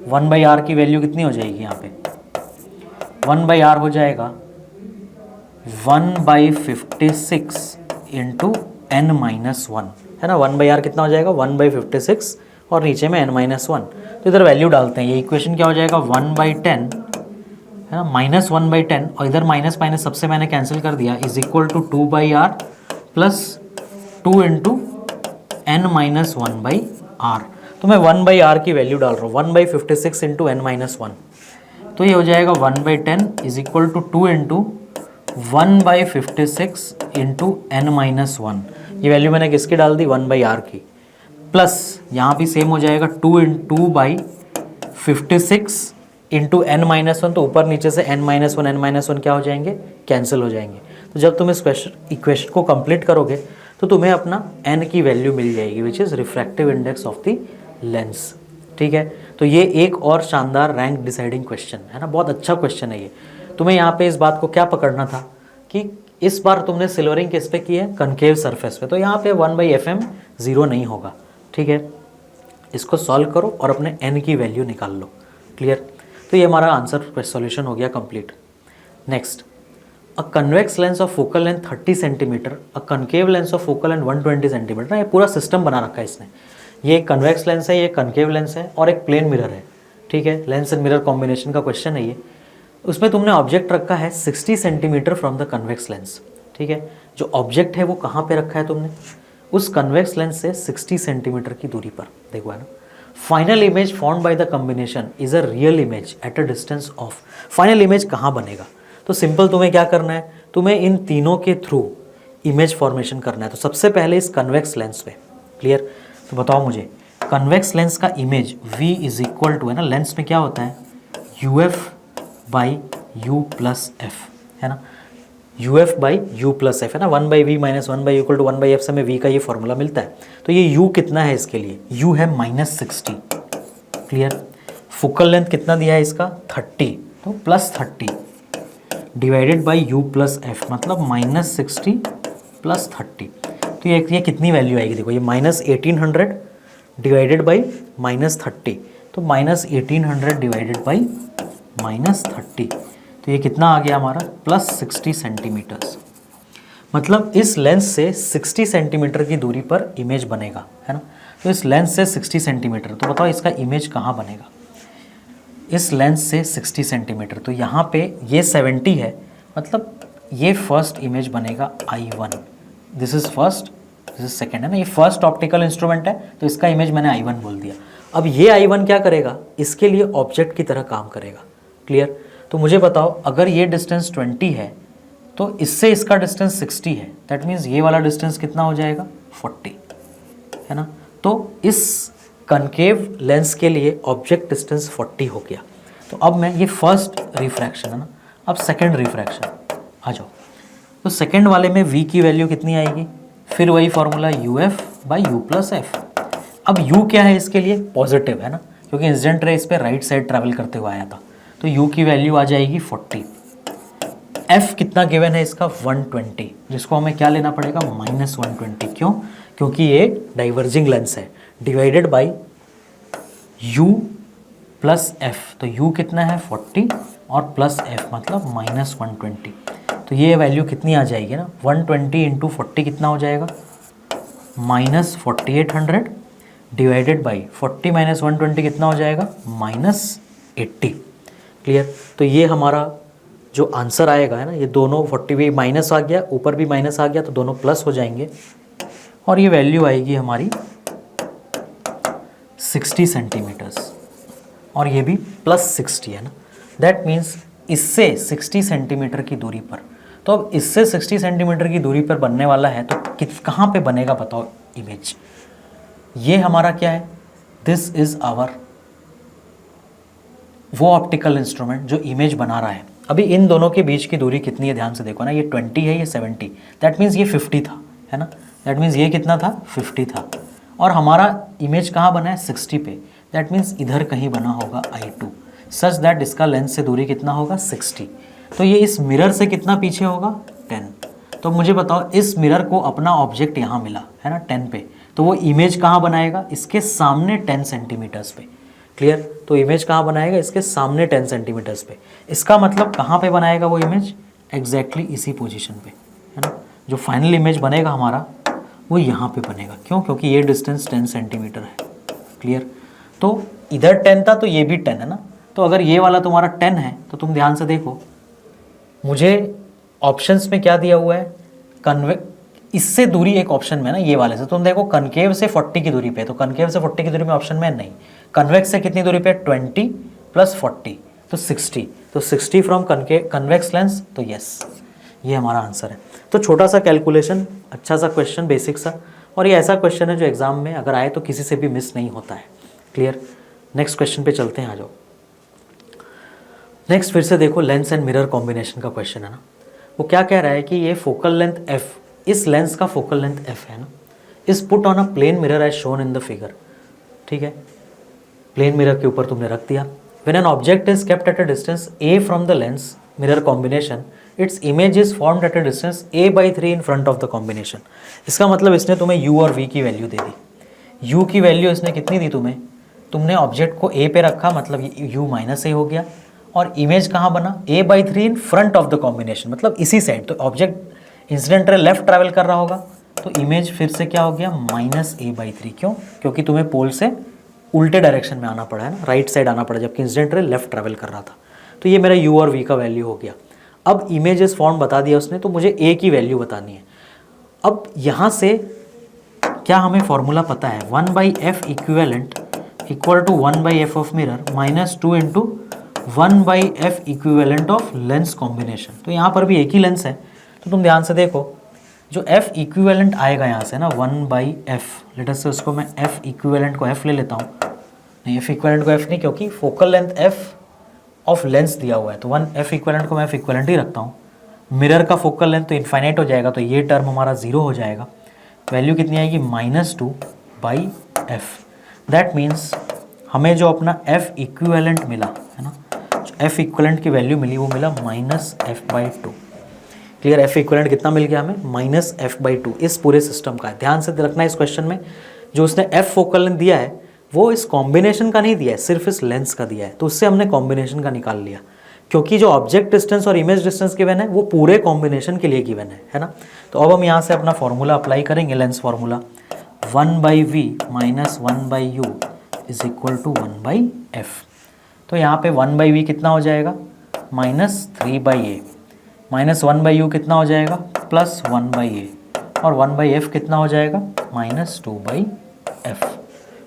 1/r की वैल्यू कितनी हो जाएगी, यहाँ पे 1/r हो जाएगा 1/56 इंटू n-1, है ना। 1/r कितना हो जाएगा, 1/56 और नीचे में n-1। तो इधर वैल्यू डालते हैं, ये इक्वेशन क्या हो जाएगा 1/10, है ना, -1/10 और इधर माइनस माइनस सबसे मैंने कैंसिल कर दिया, is equal to 2/r plus 2 into n-1/r। तो मैं 1/r की वैल्यू डाल रहा हूँ 1/56 इंटू n-1, तो ये हो जाएगा 1/10 is equal to 2 into 1/56 into n-1। ये वैल्यू मैंने किसकी डाल दी, 1/r की, प्लस यहाँ भी सेम हो जाएगा 2/56 इंटू n-1, तो ऊपर नीचे से n-1 क्या हो जाएंगे, कैंसिल हो जाएंगे। तो जब तुम इस इक्वेशन को कंप्लीट करोगे तो तुम्हें अपना n की वैल्यू मिल जाएगी, which is refractive index of the lens. ठीक है, तो ये एक और शानदार रैंक डिसाइडिंग क्वेश्चन है ना, बहुत अच्छा क्वेश्चन है ये। तुम्हें यहाँ पे इस बात को क्या पकड़ना था कि इस बार तुमने सिल्वरिंग किस पे की है, कनकेव सरफेस पे, तो यहाँ पे 1/fm 0 नहीं होगा। ठीक है, इसको सॉल्व करो और अपने n की वैल्यू निकाल लो। क्लियर, तो ये हमारा आंसर सॉल्यूशन हो गया complete. Next, a convex lens of focal length 30 centimetre, a concave lens of focal length 120 centimetre. ये पूरा सिस्टम बना रखा है इसने। ये एक कन्वेक्स लेंस है, ये कनकेव लेंस है और एक प्लेन मिरर है। ठीक है, लेंस एंड मिरर कॉम्बिनेशन का क्वेश्चन है ये। उसमें तुमने ऑब्जेक्ट रखा है 60 centimetre from the convex lens. ठीक है, जो ऑब्जेक्ट है वो कहाँ पे रखा है तुमने, उस कन्वेक्स लेंस से 60 सेंटीमीटर की दूरी पर। देखो, है ना। Final image formed by the combination is a real image at a distance of. Final image कहाँ बनेगा, तो सिंपल तुम्हें क्या करना है, तुम्हें इन तीनों के थ्रू इमेज फॉर्मेशन करना है। तो सबसे पहले इस कन्वेक्स लेंस पे। क्लियर, तो बताओ मुझे कन्वेक्स लेंस का image v is equal to, है ना, लेंस में क्या होता है uf/u प्लस f, है ना, uf/u प्लस f, है ना। 1/v minus 1/u equal to 1/f से हमें v का ये फॉर्मूला मिलता है। तो ये u कितना है इसके लिए, u है -60। क्लियर, फोकल लेंथ कितना दिया है इसका 30, तो +30 divided by u plus f, मतलब -60 + 30। तो ये कितनी वैल्यू आएगी, देखो ये -1800 डिवाइडेड बाई -30, तो -1800 डिवाइडेड बाई -30, तो ये कितना आ गया हमारा +60 सेंटीमीटर्स। मतलब इस लेंस से 60 सेंटीमीटर की दूरी पर इमेज बनेगा, है ना। तो इस लेंस से 60 सेंटीमीटर, तो बताओ इसका इमेज कहाँ बनेगा, इस लेंस से 60 सेंटीमीटर, तो यहाँ पे ये 70 है, मतलब ये फर्स्ट इमेज बनेगा I1, this is first, this is second, है ना। ये फर्स्ट ऑप्टिकल इंस्ट्रूमेंट है, तो इसका इमेज मैंने I1 बोल दिया। अब ये I1 क्या करेगा, इसके लिए ऑब्जेक्ट की तरह काम करेगा। क्लियर, तो मुझे बताओ अगर ये डिस्टेंस 20 है तो इससे इसका डिस्टेंस 60 है, दैट मीन्स ये वाला डिस्टेंस कितना हो जाएगा 40, है ना। तो इस कनकेव लेंस के लिए ऑब्जेक्ट डिस्टेंस 40 हो गया। तो अब मैं, ये फर्स्ट रिफ्रैक्शन है ना, अब सेकंड रिफ्रैक्शन आ जाओ। तो सेकंड वाले में v की वैल्यू कितनी आएगी, फिर वही फॉर्मूला uf/u प्लस f। अब u क्या है इसके लिए, पॉजिटिव, है ना, क्योंकि इंसिडेंट रे इस पर राइट साइड ट्रैवल करते हुए आया था, तो u की वैल्यू आ जाएगी 40। f कितना गिवन है इसका 120, जिसको हमें क्या लेना पड़ेगा -120, क्यों, क्योंकि ये डाइवर्जिंग लेंस है, divided by u plus f, तो u कितना है 40 और प्लस f मतलब -120, तो ये वैल्यू कितनी आ जाएगी ना, 120 इंटू 40 कितना हो जाएगा -4800 डिवाइडेड बाई 40 माइनस 120 कितना हो जाएगा -80। क्लियर, तो ये हमारा जो आंसर आएगा, है ना, ये दोनों 40 भी माइनस आ गया, ऊपर भी माइनस आ गया, तो दोनों प्लस हो जाएंगे, और ये वैल्यू आएगी हमारी 60 सेंटीमीटर्स, और ये भी +60 है ना। दैट मीन्स इससे 60 सेंटीमीटर की दूरी पर, तो अब इससे 60 सेंटीमीटर की दूरी पर बनने वाला है, तो कहाँ पे बनेगा बताओ इमेज। ये हमारा क्या है, दिस इज आवर वो ऑप्टिकल इंस्ट्रूमेंट जो इमेज बना रहा है। अभी इन दोनों के बीच की दूरी कितनी है ध्यान से देखो ना, ये 20 है, ये 70, दैट मीन्स ये 50 था, है ना। दैट मीन्स ये कितना था, 50 था, और हमारा इमेज कहाँ बना है, 60 पे। दैट मीन्स इधर कहीं बना होगा I2, सच दैट इसका लेंस से दूरी कितना होगा, 60। तो ये इस मिरर से कितना पीछे होगा, 10। तो मुझे बताओ इस मिरर को अपना ऑब्जेक्ट यहाँ मिला है ना 10 पे, तो वो इमेज कहाँ बनाएगा, इसके सामने 10 सेंटीमीटर्स पे। क्लियर। तो इमेज कहाँ बनाएगा, इसके सामने 10 सेंटीमीटर्स पे। इसका मतलब कहाँ पे बनाएगा वो इमेज, एग्जैक्टली इसी पोजीशन पे, है ना। जो फाइनल इमेज बनेगा हमारा वो यहाँ पे बनेगा। क्यों, क्योंकि ये डिस्टेंस 10 सेंटीमीटर है। क्लियर। तो इधर 10 था तो ये भी 10 है ना। तो अगर ये वाला तुम्हारा 10 है तो तुम ध्यान से देखो, मुझे ऑप्शंस में क्या दिया हुआ है, इससे दूरी एक ऑप्शन में ना, ये वाले से तुम देखो कनकेव से 40 की दूरी पे, तो कनकेव से 40 की दूरी में ऑप्शन में नहीं। कन्वेक्स से कितनी दूरी पे, 20 + 40 तो 60, तो 60 फ्रॉम कन्वेक्स लेंस, तो यस ये हमारा आंसर है। तो छोटा सा कैलकुलेशन, अच्छा सा क्वेश्चन, बेसिक सा, और ये ऐसा क्वेश्चन है जो एग्जाम में अगर आए तो किसी से भी मिस नहीं होता है। क्लियर। नेक्स्ट क्वेश्चन पे चलते हैं, आ जाओ। नेक्स्ट फिर से देखो लेंस एंड मिरर कॉम्बिनेशन का क्वेश्चन है ना। वो क्या कह रहा है कि ये फोकल लेंथ f, इस लेंस का फोकल लेंथ f है ना, is put on a plane mirror as shown in the figure. ठीक है, प्लेन मिरर के ऊपर तुमने रख दिया। When an object is kept at a distance a from the lens mirror combination, its image is formed at a distance a/3 in front of the combination. इसका मतलब इसने तुम्हें u और v की वैल्यू दे दी। u की value इसने कितनी दी तुम्हें, तुमने ऑब्जेक्ट को a पे रखा, मतलब ये u -a हो गया, और इमेज कहाँ बना, a/3 in front of the combination, मतलब इसी साइड। तो object incident ray left travel कर रहा होगा, तो इमेज फिर से क्या हो गया, -a/3। क्यों, क्योंकि तुम्हें पोल से उल्टे डायरेक्शन में आना पड़ा है ना, राइट साइड आना पड़ा, जबकि इंसिडेंट रे लेफ्ट ट्रैवल कर रहा था। तो ये मेरा u और v का वैल्यू हो गया। अब इमेज इस फॉर्म बता दिया उसने, तो मुझे a की वैल्यू बतानी है। अब यहाँ से क्या हमें फॉर्मूला पता है, 1/f equivalent equal to 1/f of mirror -2 into 1/f equivalent of lens combination. तो यहाँ पर भी एक ही लेंस है, तो तुम ध्यान से देखो, जो f इक्विवेलेंट आएगा यहाँ से ना 1/f, लेट अस से उसको मैं f इक्विवेलेंट को f ले लेता हूँ, नहीं f इक्विवेलेंट को f नहीं, क्योंकि focal length f of lens दिया हुआ है, तो 1f इक्विवेलेंट को मैं f इक्विवेलेंट ही रखता हूँ। मिरर का फोकल लेंथ तो इनफाइनाइट हो जाएगा, तो ये टर्म हमारा 0 हो जाएगा। वैल्यू कितनी आएगी, -2/f। दैट मीन्स हमें जो अपना f इक्विवेलेंट मिला है ना, f इक्विवेलेंट की वैल्यू मिली, वो मिला -f/2। क्लियर। f इक्विवेलेंट कितना मिल गया हमें, -f/2 इस पूरे सिस्टम का है। ध्यान से रखना इस क्वेश्चन में, जो उसने f फोकल लेंथ दिया है वो इस कॉम्बिनेशन का नहीं दिया है, सिर्फ इस लेंस का दिया है, तो उससे हमने कॉम्बिनेशन का निकाल लिया, क्योंकि जो ऑब्जेक्ट डिस्टेंस और इमेज डिस्टेंस गिवन है वो पूरे कॉम्बिनेशन के लिए गिवन है ना। तो अब हम यहाँ से अपना फॉर्मूला अप्लाई करेंगे, lens formula 1/v - 1/u is equal to 1/f। तो यहाँ पे 1/v कितना हो जाएगा, -3/a, -1/u कितना हो जाएगा, +1/a, और 1/f कितना हो जाएगा, -2/f।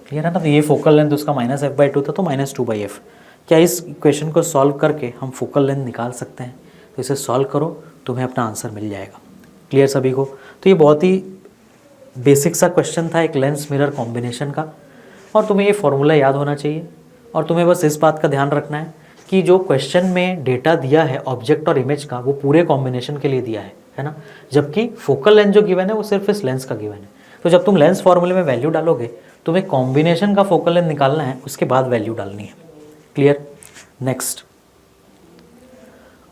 क्लियर है ना। तो ये फोकल लेंथ उसका -f/2 था, तो -2/f। क्या इस इक्वेशन को सॉल्व करके हम फोकल लेंथ निकाल सकते हैं, तो इसे सॉल्व करो, तुम्हें अपना आंसर मिल जाएगा। क्लियर सभी को। तो ये बहुत ही बेसिक सा क्वेश्चन था, एक लेंस मिरर कॉम्बिनेशन का, और तुम्हें ये फॉर्मूला याद होना चाहिए। और तुम्हें बस इस बात का ध्यान रखना है कि जो क्वेश्चन में डेटा दिया है ऑब्जेक्ट और इमेज का, वो पूरे कॉम्बिनेशन के लिए दिया है ना, जबकि फोकल लेंथ जो गिवन है वो सिर्फ इस लेंस का गिवन है। तो जब तुम लेंस फॉर्मूले में वैल्यू डालोगे, तुम्हें कॉम्बिनेशन का फोकल लेंथ निकालना है, उसके बाद वैल्यू डालनी है। Clear. Next,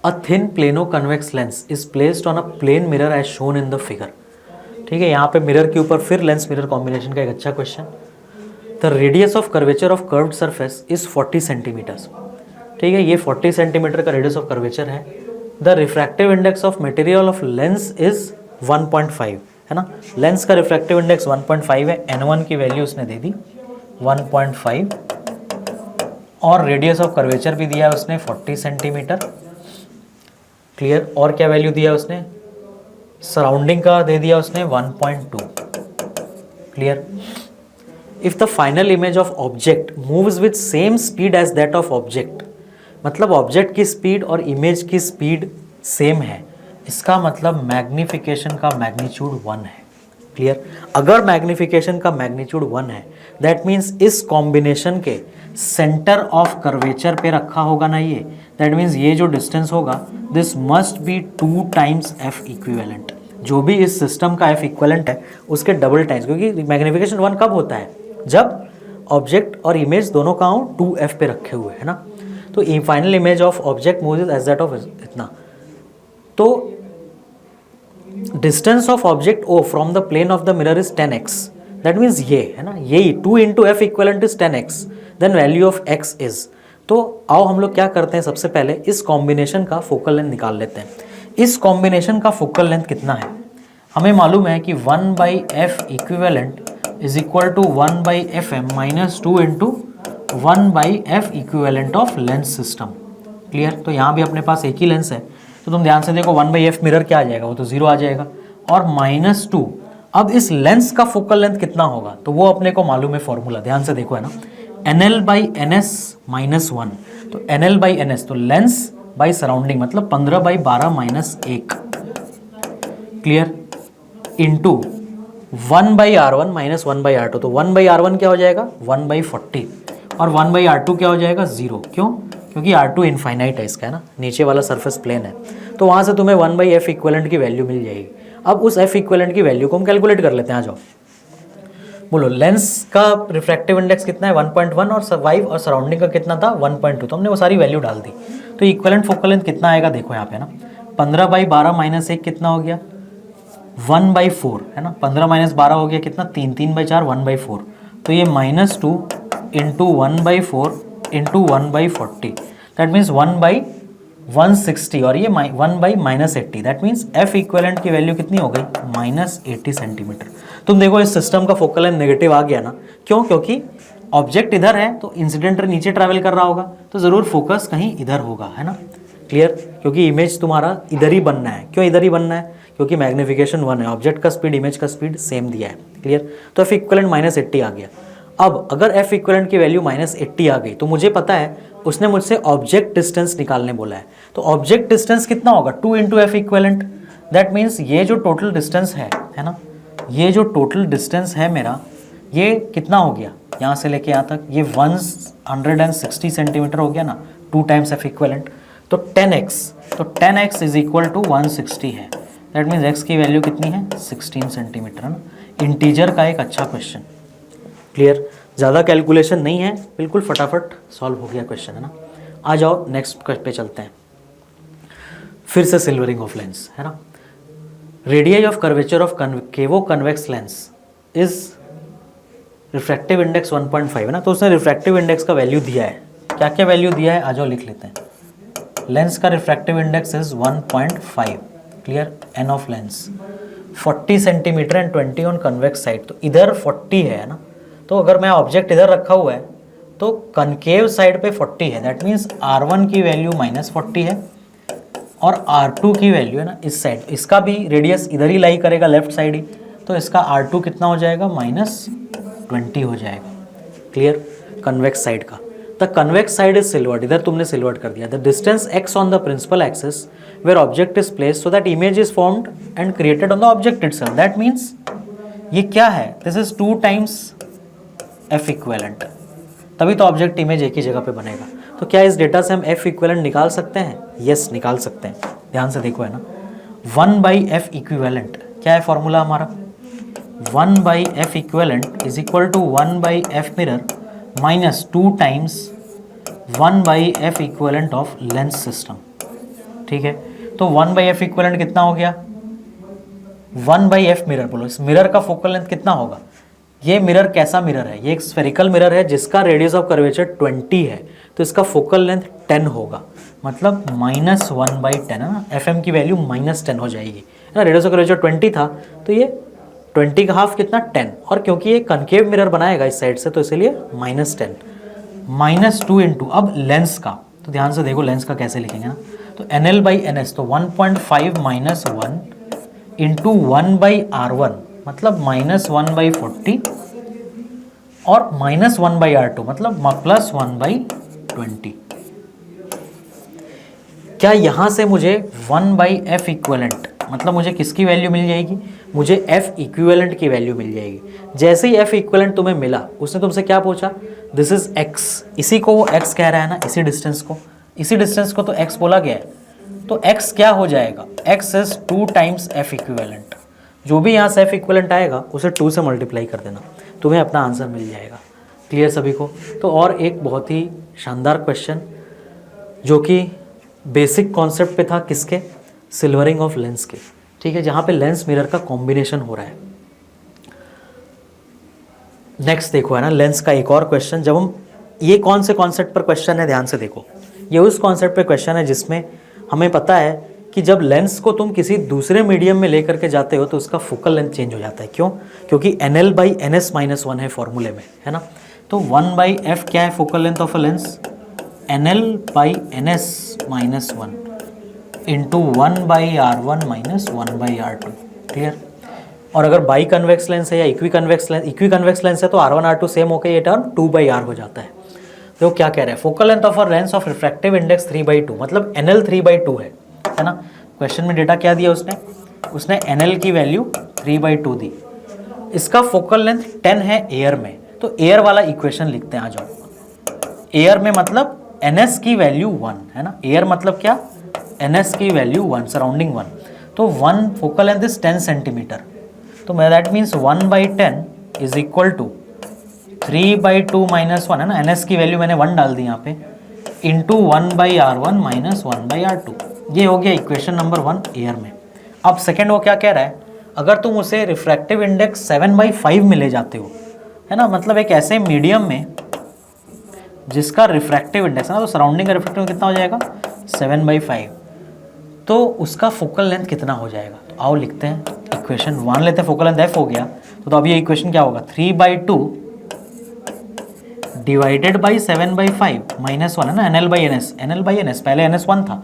a thin plano convex lens is placed on a plane mirror as shown in the figure. ठीक है, यहाँ पे मिरर के ऊपर फिर लेंस मिरर कॉम्बिनेशन का एक अच्छा question. The radius of curvature of curved surface is 40 centimetres. ठीक है, ये 40 सेंटीमीटर का रेडियस ऑफ कर्वेचर है। The refractive index of material of lens is 1.5, है ना। लेंस का रिफ्रैक्टिव इंडेक्स 1.5 है, n1 की वैल्यू उसने दे दी 1.5, और रेडियस ऑफ कर्वेचर भी दिया है उसने 40 सेंटीमीटर। क्लियर। और क्या वैल्यू दिया उसने, सराउंडिंग का दे दिया उसने 1.2, clear. If the final image of object moves with same speed as that of object, मतलब ऑब्जेक्ट की स्पीड और इमेज की स्पीड सेम है, इसका मतलब मैग्निफिकेशन का मैग्नीट्यूड 1 है। क्लियर। अगर मैग्निफिकेशन का मैग्नीट्यूड 1 है, दैट मीन्स इस कॉम्बिनेशन के सेंटर ऑफ कर्वेचर पे रखा होगा ना ये, दैट मीन्स ये जो डिस्टेंस होगा this must be 2 times F equivalent. जो भी इस सिस्टम का एफ इक्विवेलेंट है उसके डबल टाइम्स, क्योंकि मैग्निफिकेशन 1 कब होता है, जब ऑब्जेक्ट और इमेज दोनों का 2f पे रखे हुए है ना। तो final image of object moves as that of इतना, तो distance of object O from the plane of the mirror is 10x, that means ये है ना, यही 2 into F equivalent is 10x, then value of x is. तो आओ हम लोग क्या करते हैं, सबसे पहले इस कॉम्बिनेशन का फोकल लेंथ निकाल लेते हैं। इस कॉम्बिनेशन का फोकल लेंथ कितना है, हमें मालूम है कि 1 by F equivalent is equal to 1 by F M minus 2 into 1 by F equivalent of lens system. Clear. तो यहाँ भी अपने पास एक ही लेंस है, तो तुम ध्यान से देखो 1 बाई एफ मिरर क्या आ जाएगा, वो तो 0 आ जाएगा, और माइनस 2। अब इस लेंस का फोकल लेंथ कितना होगा, तो वो अपने को मालूम है फॉर्मूला, ध्यान से देखो है ना, NL बाई NS माइनस 1। तो NL बाई NS तो लेंस बाई सराउंडिंग, मतलब 15 by 12 minus 1। Clear. Into 1 by R1 minus 1 by R2, तो 1 बाई R1 क्या हो जाएगा 1 बाई 40, और 1 बाई R2 क्या हो जाएगा 0। क्यों, क्योंकि R2 इनफाइनाइट है इसका, है ना, नीचे वाला सरफेस प्लेन है, तो वहाँ से तुम्हें 1 बाई एफ इक्वलेंट की वैल्यू मिल जाएगी। अब उस एफ इक्वलेंट की वैल्यू को हम कैलकुलेट कर लेते हैं, आ जाओ। बोलो लेंस का रिफ्रैक्टिव इंडेक्स कितना है 1.1, और वाइव और सराउंडिंग का कितना था 1.2, तो हमने वो सारी वैल्यू डाल दी। तो इक्वलेंट फोकल लेंथ कितना आएगा, देखो यहाँ पे ना, 15 बाई 12 माइनस 1 कितना हो गया 1 बाई 4, है ना, 15 माइनस 12 हो गया कितना 3, 3 बाई 4 1 बाई 4, तो ये minus 2 into 1 by 4 into 1 by 40, that means 1 by 160, और ये 1 by minus 80, that means F equivalent की वैल्यू कितनी हो गई माइनस 80 सेंटीमीटर। तुम देखो इस सिस्टम का फोकल लेंथ नेगेटिव आ गया ना, क्यों, क्योंकि ऑब्जेक्ट इधर है तो इंसिडेंट नीचे ट्रैवल कर रहा होगा, तो ज़रूर फोकस कहीं इधर होगा, है ना। क्लियर। क्योंकि इमेज तुम्हारा इधर ही बनना है, क्यों इधर ही बनना है, क्योंकि मैग्निफिकेशन 1 है, ऑब्जेक्ट का स्पीड इमेज का स्पीड सेम दिया है। क्लियर। तो एफ इक्वलेंट माइनस 80 आ गया। अब अगर एफ इक्वलेंट की वैल्यू माइनस 80 आ गई, तो मुझे पता है उसने मुझसे ऑब्जेक्ट डिस्टेंस निकालने बोला है, तो ऑब्जेक्ट डिस्टेंस कितना होगा 2 into F equivalent, that means ये जो टोटल डिस्टेंस है ना, ये जो टोटल डिस्टेंस है मेरा, ये कितना हो गया यहाँ से लेके यहाँ तक, ये 160 सेंटीमीटर हो गया ना, 2 टाइम्स एफ इक्वलेंट, तो 10x, तो 10x इज इक्वल टू 160 है, दैट मीन्स x की वैल्यू कितनी है 16 सेंटीमीटर, है ना। इंटीजर का एक अच्छा क्वेश्चन। क्लियर। ज़्यादा कैलकुलेशन नहीं है, बिल्कुल फटाफट सॉल्व हो गया क्वेश्चन, है ना। आ जाओ नेक्स्ट पे चलते हैं, फिर से सिल्वरिंग ऑफ लेंस, है ना। Radius of curvature of concavo convex lens is refractive index 1.5, है ना, तो उसने रिफ्रैक्टिव इंडेक्स का वैल्यू दिया है, क्या क्या वैल्यू दिया है, आ जाओ लिख लेते हैं। लेंस का refractive index is 1.5, clear, N of lens 40 centimetre and 20 on convex side, तो इधर 40 है ना, तो अगर मैं ऑब्जेक्ट इधर रखा हुआ है तो कनकेव साइड पे 40 है, दैट मीन्स R1 की वैल्यू माइनस 40 है, और R2 की वैल्यू है ना इस साइड, इसका भी रेडियस इधर ही लाई करेगा लेफ्ट साइड ही, तो इसका R2 कितना हो जाएगा माइनस 20 हो जाएगा। क्लियर। कन्वेक्स साइड का, the convex side is silvered, इधर तुमने सिल्वर्ड कर दिया, the distance x on the principal axis where object is placed so that image is formed and created on the object itself, that means ये क्या है, this is 2 times F equivalent, तभी तो object image एक ही जगह पे बनेगा। तो क्या इस डेटा से हम एफ इक्वेलेंट निकाल सकते हैं, यस निकाल सकते हैं, ध्यान से देखो है ना। 1 बाई एफ इक्विवेलेंट क्या है फॉर्मूला हमारा, 1 by F equivalent is equal to 1 by F mirror minus 2 times 1 by F equivalent of lens system. ठीक है, तो 1 बाई एफ इक्विवेलेंट कितना हो गया 1 बाई एफ मिरर, बोलो इस मिरर का फोकल लेंथ कितना होगा, ये मिरर कैसा मिरर है, ये एक स्फेरिकल मिरर है जिसका रेडियस ऑफ कर्वेचर 20 है, तो इसका फोकल लेंथ 10 होगा, मतलब माइनस 1 बाई 10 है ना, एफ एम की वैल्यू माइनस 10 हो जाएगी, है ना। रेडियस ऑफ कर्वेचर 20 था, तो ये 20 का हाफ कितना 10, और क्योंकि ये कनकेव मिरर बनाएगा इस साइड से, तो इसलिए माइनस 10 माइनस 2 इंटू, अब लेंस का, तो ध्यान से देखो लेंस का कैसे लिखेंगे ना, तो NL बाई NS, तो 1.5 माइनस 1 इंटू 1 बाई R1, मतलब -1/40 और -1/R2 मतलब +1/20। क्या यहाँ से मुझे 1/F इक्वलेंट मतलब मुझे किसकी वैल्यू मिल जाएगी? मुझे F इक्विवेलेंट की वैल्यू मिल जाएगी। जैसे ही F इक्विवेलेंट तुम्हें मिला, उसने तुमसे क्या पूछा? दिस इज x, इसी को वो x कह रहा है ना, इसी डिस्टेंस को तो x बोला गया है। तो x क्या हो जाएगा? x is 2 times F equivalent. जो भी यहाँ से F इक्विवेलेंट आएगा उसे 2 से मल्टीप्लाई कर देना, तुम्हें अपना आंसर मिल जाएगा। क्लियर सभी को? तो और एक बहुत ही शानदार क्वेश्चन जो कि बेसिक कॉन्सेप्ट पे था, किसके? सिल्वरिंग ऑफ लेंस के। ठीक है, जहाँ पे लेंस मिरर का कॉम्बिनेशन हो रहा है। नेक्स्ट देखो, है ना, लेंस का एक और क्वेश्चन। जब हम, ये कौन से कॉन्सेप्ट पर क्वेश्चन है, ध्यान से देखो। ये उस कॉन्सेप्ट पे क्वेश्चन है जिसमें हमें पता है कि जब लेंस को तुम किसी दूसरे मीडियम में लेकर के जाते हो तो उसका फोकल लेंथ चेंज हो जाता है। क्यों? क्योंकि NL/NS-1 है फॉर्मूले में, है ना। तो 1/F क्या है focal length of a lens? NL/NS-1 into 1/R1 minus 1/R2। Clear? और अगर बाई कन्वेक्स लेंस है या इक्वी कन्वेक्स लेंस है तो R1 R2 सेम होकर ये टर्म 2/R हो जाता है। तो क्या कह रहे हैं? Focal length of a lens of refractive index 3/2 मतलब NL 3/2 है ना। क्वेश्चन में डेटा क्या दिया उसने NL की वैल्यू 3/2 दी। इसका फोकल लेंथ 10 है एयर में, तो एयर वाला इक्वेशन लिखते हैं। आ जाओ, एयर में मतलब NS की वैल्यू 1 है ना। एयर मतलब क्या? NS की वैल्यू 1, सराउंडिंग 1। तो 1 फोकल लेंथ इज 10 सेंटीमीटर। तो that means 1/10 is equal to 3/2 minus 1, है ना। NS की वैल्यू मैंने 1 डाल दी यहाँ पे, इंटू 1/R1 माइनस 1/R2। ये हो गया इक्वेशन नंबर 1 एयर में। अब सेकेंड वो क्या कह रहा है? अगर तुम उसे रिफ्रैक्टिव इंडेक्स 7/5 में ले जाते हो, है ना, मतलब एक ऐसे मीडियम में जिसका रिफ्रैक्टिव इंडेक्स है ना, तो सराउंडिंग का रिफ्रैक्टिव कितना हो जाएगा? 7/5। तो उसका फोकल लेंथ कितना हो जाएगा? तो आओ लिखते हैं इक्वेशन। 1 लेते हैं, फोकल लेंथ F हो गया। तो अब ये इक्वेशन क्या होगा? 3/2 डिवाइडेड बाई 7/5 माइनस 1, है ना। NL/NS पहले NS 1 था,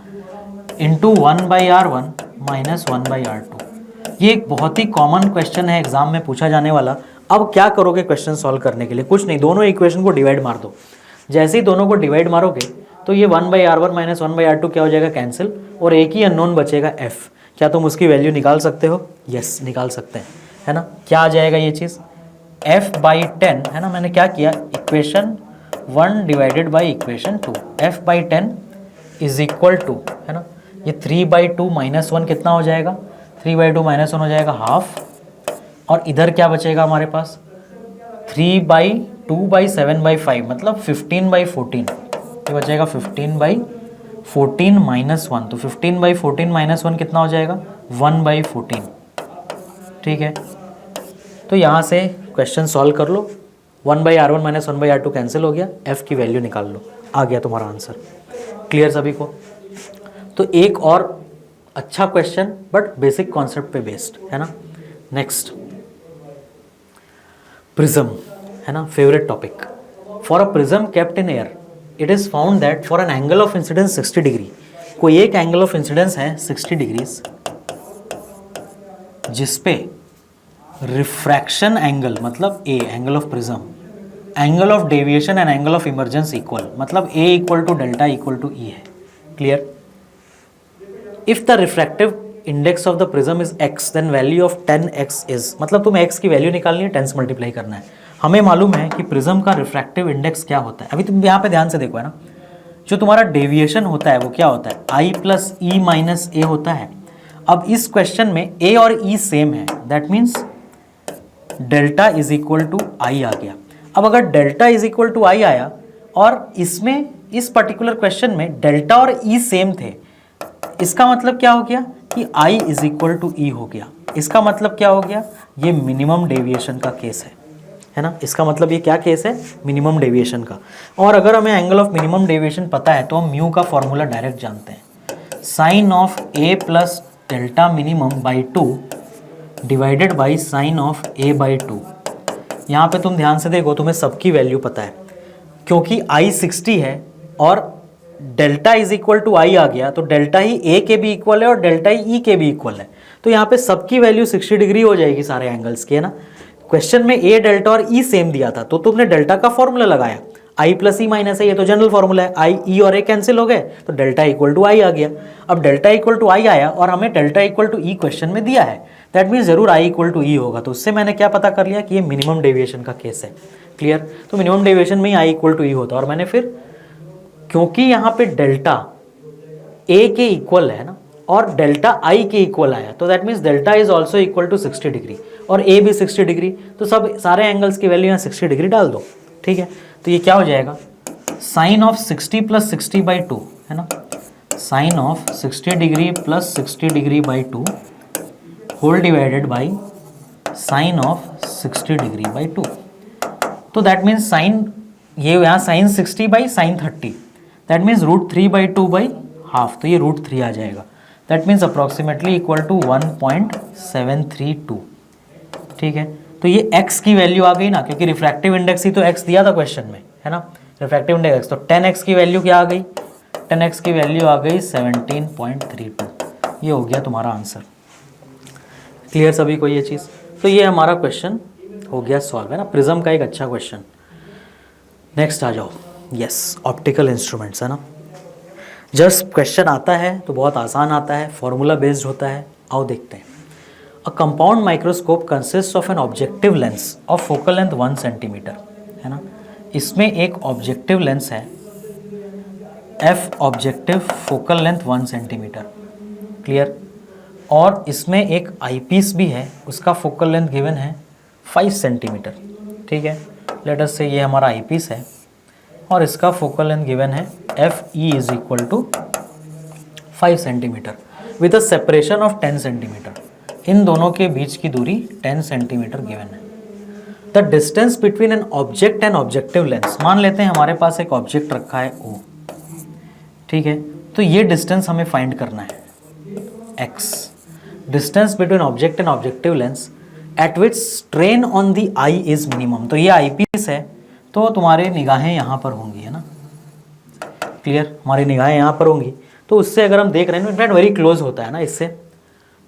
इंटू 1/R1 माइनस 1/R2। ये एक बहुत ही कॉमन क्वेश्चन है, एग्जाम में पूछा जाने वाला। अब क्या करोगे क्वेश्चन सॉल्व करने के लिए? कुछ नहीं, दोनों इक्वेशन को डिवाइड मार दो। जैसे ही दोनों को डिवाइड मारोगे तो ये 1/R1 माइनस 1/R2 क्या हो जाएगा? कैंसिल, और एक ही अननोन बचेगा F। क्या तुम उसकी वैल्यू निकाल सकते हो? यस, निकाल सकते हैं, है ना। क्या आ जाएगा ये चीज़? F/10, है ना। मैंने क्या किया? Equation 1 divided by equation 2। F/10 is equal to, है ना, ये 3/2 माइनस 1 कितना हो जाएगा? 3/2 माइनस 1 हो जाएगा हाफ, और इधर क्या बचेगा हमारे पास? 3/2/7/5 मतलब 15/14। ये बचेगा 15/14 माइनस 1। तो 15/14 माइनस 1 कितना हो जाएगा? 1/14। ठीक है, तो यहाँ से क्वेश्चन सॉल्व कर लो। 1/R1 माइनस 1/R2 कैंसिल हो गया, F की वैल्यू निकाल लो, आ गया तुम्हारा आंसर। क्लियर सभी को? तो एक और अच्छा क्वेश्चन बट बेसिक कॉन्सेप्ट पे बेस्ड, है ना। नेक्स्ट, प्रिज्म, है ना, favourite topic. For a prism kept in air it is found that for an angle of incidence 60 degree, कोई एक एंगल ऑफ इंसिडेंस है 60 डिग्रीज जिसपे रिफ्रैक्शन एंगल मतलब A, angle of prism, angle of deviation and angle of emergence equal, मतलब A equal to delta equal to E है। Clear? If the refractive index of the prism is x, then value of 10x is, मतलब तुम्हें x की value निकालनी है, 10 से multiply करना है। हमें मालूम है कि प्रिज्म का रिफ्रैक्टिव इंडेक्स क्या होता है। अभी तुम यहाँ पे ध्यान से देखो, है ना, जो तुम्हारा डेविएशन होता है वो क्या होता है? I plus E minus A होता है। अब इस क्वेश्चन में ए और ई सेम है, that means delta is equal to I आ गया। अब अगर delta is equal to I आया और इसमें इस पर्टिकुलर क्वेश्चन में डेल्टा और ई सेम थे, इसका मतलब क्या हो गया कि I इज इक्वल टू ई हो गया। इसका मतलब क्या हो गया? ये मिनिमम डेविएशन का केस है ना। इसका मतलब ये क्या केस है? मिनिमम डेविएशन का। और अगर हमें एंगल ऑफ मिनिमम डेविएशन पता है तो हम म्यू का फॉर्मूला डायरेक्ट जानते हैं, sine of A plus delta minimum by 2 divided by sine of A by 2। यहाँ पे तुम ध्यान से देखो, तुम्हें सबकी वैल्यू पता है, क्योंकि I 60 है और delta is equal to I आ गया तो डेल्टा ही ए के भी इक्वल है और डेल्टा ही ई के भी इक्वल है, तो यहाँ पे सबकी वैल्यू 60 डिग्री हो जाएगी सारे एंगल्स की, है ना। क्वेश्चन में ए डेल्टा और ई सेम दिया था तो तुमने डेल्टा का फॉर्मूला लगाया, आई प्लस ई माइनस है, ये तो जनरल फॉर्मूला है, आई ई और ए कैंसिल हो गए तो डेल्टा इक्वल टू आई आ गया। अब डेल्टा इक्वल टू आई आया और हमें delta equal to E question में दिया है, दैट मीन्स जरूर आई इक्वल टू ई होगा, तो उससे मैंने क्या पता कर लिया कि ये मिनिमम डेविएशन का केस है। क्लियर, तो मिनिमम डेविएशन में ही आई इक्वल टू ई होता है, और मैंने फिर क्योंकि यहाँ पे डेल्टा ए के इक्वल है ना और डेल्टा आई के इक्वल आया, तो that means delta is also equal to 60 degree और ए भी 60 डिग्री, तो सब सारे एंगल्स की वैल्यू यहाँ 60 डिग्री डाल दो। ठीक है, तो ये क्या हो जाएगा, साइन ऑफ 60 प्लस 60 बाई 2, है ना, sine of 60 degree plus 60 degree by 2 whole divided by sine of 60 degree by 2। तो दैट मीन्स साइन, ये यहाँ sine 60 by sine 30, that means √3 by 2 by half, तो ये √3 आ जाएगा, that means approximately equal to 1.732। ठीक है, तो ये x की वैल्यू आ गई ना, क्योंकि रिफ्रैक्टिव इंडेक्स ही तो x दिया था क्वेश्चन में, है ना, रिफ्रैक्टिव इंडेक्स, तो 10x की वैल्यू क्या आ गई, 10x की वैल्यू आ गई 17.32। ये हो गया तुम्हारा आंसर। क्लियर सभी को ये चीज़, तो ये हमारा क्वेश्चन हो गया सॉल्व, है ना, प्रिज्म का एक अच्छा क्वेश्चन। नेक्स्ट आ जाओ, यस, ऑप्टिकल इंस्ट्रूमेंट्स, है ना। जस्ट क्वेश्चन आता है तो बहुत आसान आता है, फॉर्मूला बेस्ड होता है। आओ देखते हैं। अ compound microscope consist of an objective lens of focal length 1 centimetre, है ना। इसमें एक ऑब्जेक्टिव लेंस है, F objective, focal length 1 centimetre. Clear, और इसमें एक आईपीस भी है, उसका फोकल लेंथ गिवन है 5 सेंटीमीटर। ठीक है, लेट अस से ये हमारा आईपीस है और इसका फोकल लेंथ गिवन है F E is equal to 5 centimetre with a separation of 10 centimetre. इन दोनों के बीच की दूरी 10 सेंटीमीटर गिवन है। The distance between an object and objective lens, मान लेते हैं हमारे पास एक ऑब्जेक्ट रखा है ओ, ठीक है, तो ये डिस्टेंस हमें फाइंड करना है x, distance between object and objective lens eight which strain on the I is minimum. तो ये आई पीस है तो तुम्हारे निगाहें यहाँ पर होंगी, है ना। क्लियर, हमारी निगाहें यहाँ पर होंगी, तो उससे अगर हम देख रहे हैं, इनफैक्ट वेरी क्लोज होता है ना इससे,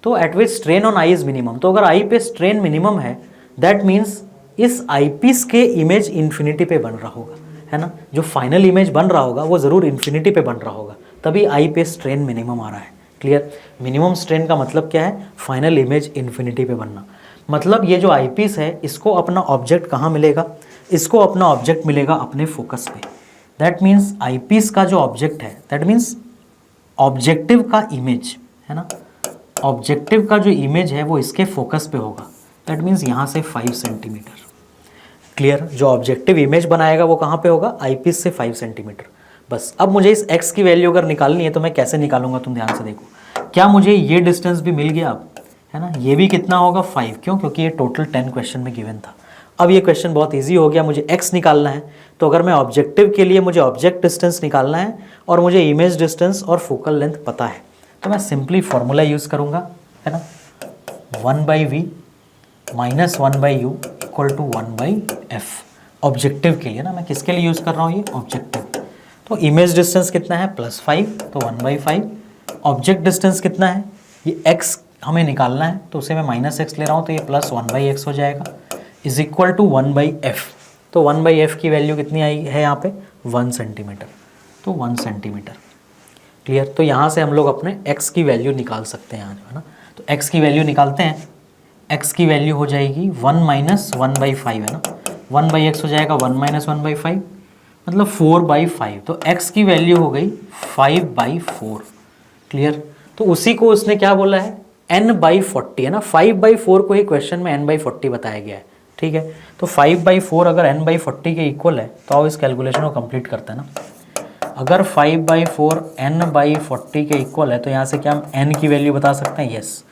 तो eight which strain on I is minimum, तो अगर आई पे स्ट्रेन मिनिमम है दैट मीन्स इस आई पीस के इमेज इन्फिनिटी पे बन रहा होगा, है ना, जो फाइनल इमेज बन रहा होगा वो ज़रूर इन्फिनिटी पे बन रहा होगा, तभी आई पे स्ट्रेन मिनिमम आ रहा है। क्लियर, मिनिमम स्ट्रेन का मतलब क्या है, फाइनल इमेज इन्फिनिटी पे बनना। मतलब ये जो आई पीस है इसको अपना ऑब्जेक्ट कहाँ मिलेगा, इसको अपना ऑब्जेक्ट मिलेगा अपने फोकस पे। दैट मीन्स आई पीस का जो ऑब्जेक्ट है, दैट मीन्स ऑब्जेक्टिव का इमेज, है ना, ऑब्जेक्टिव का जो इमेज है वो इसके फोकस पे होगा, दैट मीन्स यहाँ से 5 सेंटीमीटर। क्लियर, जो ऑब्जेक्टिव इमेज बनाएगा वो कहाँ पे होगा, आई पीस से 5 सेंटीमीटर। बस अब मुझे इस x की वैल्यू अगर निकालनी है तो मैं कैसे निकालूंगा, तुम ध्यान से देखो। क्या मुझे ये डिस्टेंस भी मिल गया अब, है ना, ये भी कितना होगा 5, क्यों, क्योंकि ये टोटल 10 क्वेश्चन में गिवन था। अब ये क्वेश्चन बहुत इजी हो गया, मुझे x निकालना है, तो अगर मैं ऑब्जेक्टिव के लिए मुझे ऑब्जेक्ट डिस्टेंस निकालना है और मुझे इमेज डिस्टेंस और फोकल लेंथ पता है, तो मैं सिंपली फॉर्मूला यूज़ करूँगा, है ना, 1/v minus 1/u equal to 1/f। Objective के लिए ना, मैं किसके लिए यूज़ कर रहा हूँ, ये ऑब्जेक्टिव। तो इमेज डिस्टेंस कितना है +5, तो 1/5। ऑब्जेक्ट डिस्टेंस कितना है, ये x हमें निकालना है, तो उसे मैं -x ले रहा हूँ, तो ये +1/x हो जाएगा, इज इक्वल टू 1/f। तो 1/f की वैल्यू कितनी आई है यहाँ पे, 1 सेंटीमीटर, तो 1 सेंटीमीटर। क्लियर, तो यहाँ से हम लोग अपने x की वैल्यू निकाल सकते हैं, है ना। तो x की वैल्यू निकालते हैं, x की वैल्यू हो जाएगी 1 - 1/5, है ना, 1/x हो जाएगा 1 - 1/5, मतलब 4/5, तो x की वैल्यू हो गई 5/4। क्लियर, तो उसी को उसने क्या बोला है, n/40, है ना, 5/4 को ही क्वेश्चन में n/40 बताया गया है। ठीक है, तो 5/4 अगर n/40 के इक्वल है तो आओ इस कैलकुलेशन को कंप्लीट करते हैं ना। अगर 5/4 n/40 के इक्वल है तो यहाँ से क्या हम n की वैल्यू बता सकते हैं, यस,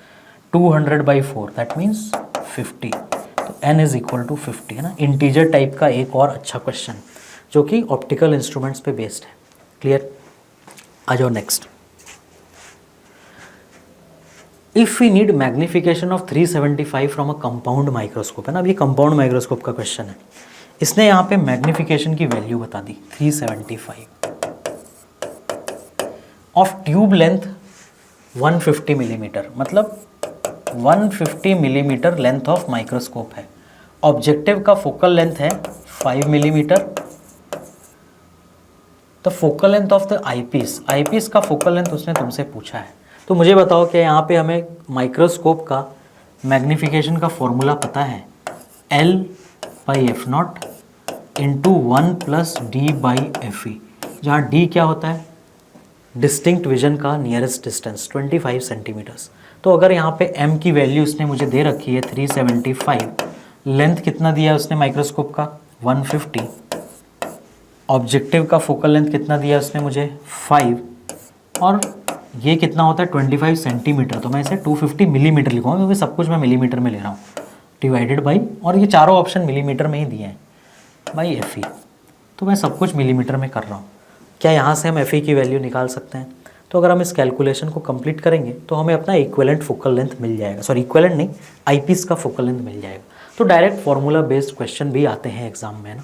200/4, दैट मीन्स 50, तो n इज इक्वल टू 50, है ना। इंटीजर टाइप का एक और अच्छा क्वेश्चन जो कि ऑप्टिकल इंस्ट्रूमेंट्स पे बेस्ड है। क्लियर, आ जाओ next. If we need magnification of 375 from a compound microscope, है ना, अब ये कंपाउंड माइक्रोस्कोप का क्वेश्चन है। इसने यहाँ पे मैग्निफिकेशन की वैल्यू बता दी 375, ऑफ ट्यूब लेंथ 150 मिलीमीटर, मतलब 150 मिलीमीटर लेंथ ऑफ माइक्रोस्कोप है। ऑब्जेक्टिव का फोकल लेंथ है 5 millimetre. The focal length of the eyepiece, eyepiece का फोकल लेंथ उसने तुमसे पूछा है। तो मुझे बताओ कि यहाँ पे हमें माइक्रोस्कोप का मैग्नीफिकेशन का फॉर्मूला पता है, L/f0 इंटू 1 प्लस D/fe, जहाँ D क्या होता है, डिस्टिंक्ट विजन का नियरेस्ट डिस्टेंस 25 सेंटीमीटर्स। तो अगर यहाँ पे m की वैल्यू उसने मुझे दे रखी है 375, लेंथ कितना दिया है उसने माइक्रोस्कोप का 150, ऑब्जेक्टिव का फोकल लेंथ कितना दिया है उसने मुझे 5, और ये कितना होता है 25 सेंटीमीटर, तो मैं इसे 250 मिलीमीटर लिखूँगा क्योंकि सब कुछ मैं मिलीमीटर में ले रहा हूँ, डिवाइडेड बाई, और ये चारों ऑप्शन मिलीमीटर में ही दिए हैं, बाई एफ ई, तो मैं सब कुछ मिलीमीटर में कर रहा हूँ। क्या यहाँ से हम एफ ई की वैल्यू निकाल सकते हैं? तो अगर हम इस कैलकुलेशन को कंप्लीट करेंगे तो हमें अपना इक्विवेलेंट फोकल लेंथ मिल जाएगा, सॉरी इक्विवेलेंट नहीं, आईपीस का फोकल लेंथ मिल जाएगा। तो डायरेक्ट फार्मूला बेस्ड क्वेश्चन भी आते हैं एग्जाम में ना।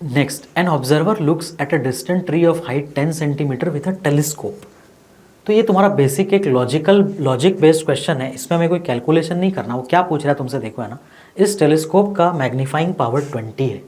Next, an observer looks at a distant tree of height 10 centimetre with a telescope. तो ये तुम्हारा बेसिक एक लॉजिक बेस्ड क्वेश्चन है, इसमें हमें कोई कैलकुलेशन नहीं करना। वो क्या पूछ रहा है तुमसे, देखो है ना, इस टेलीस्कोप का मैग्नीफाइंग पावर 20 है,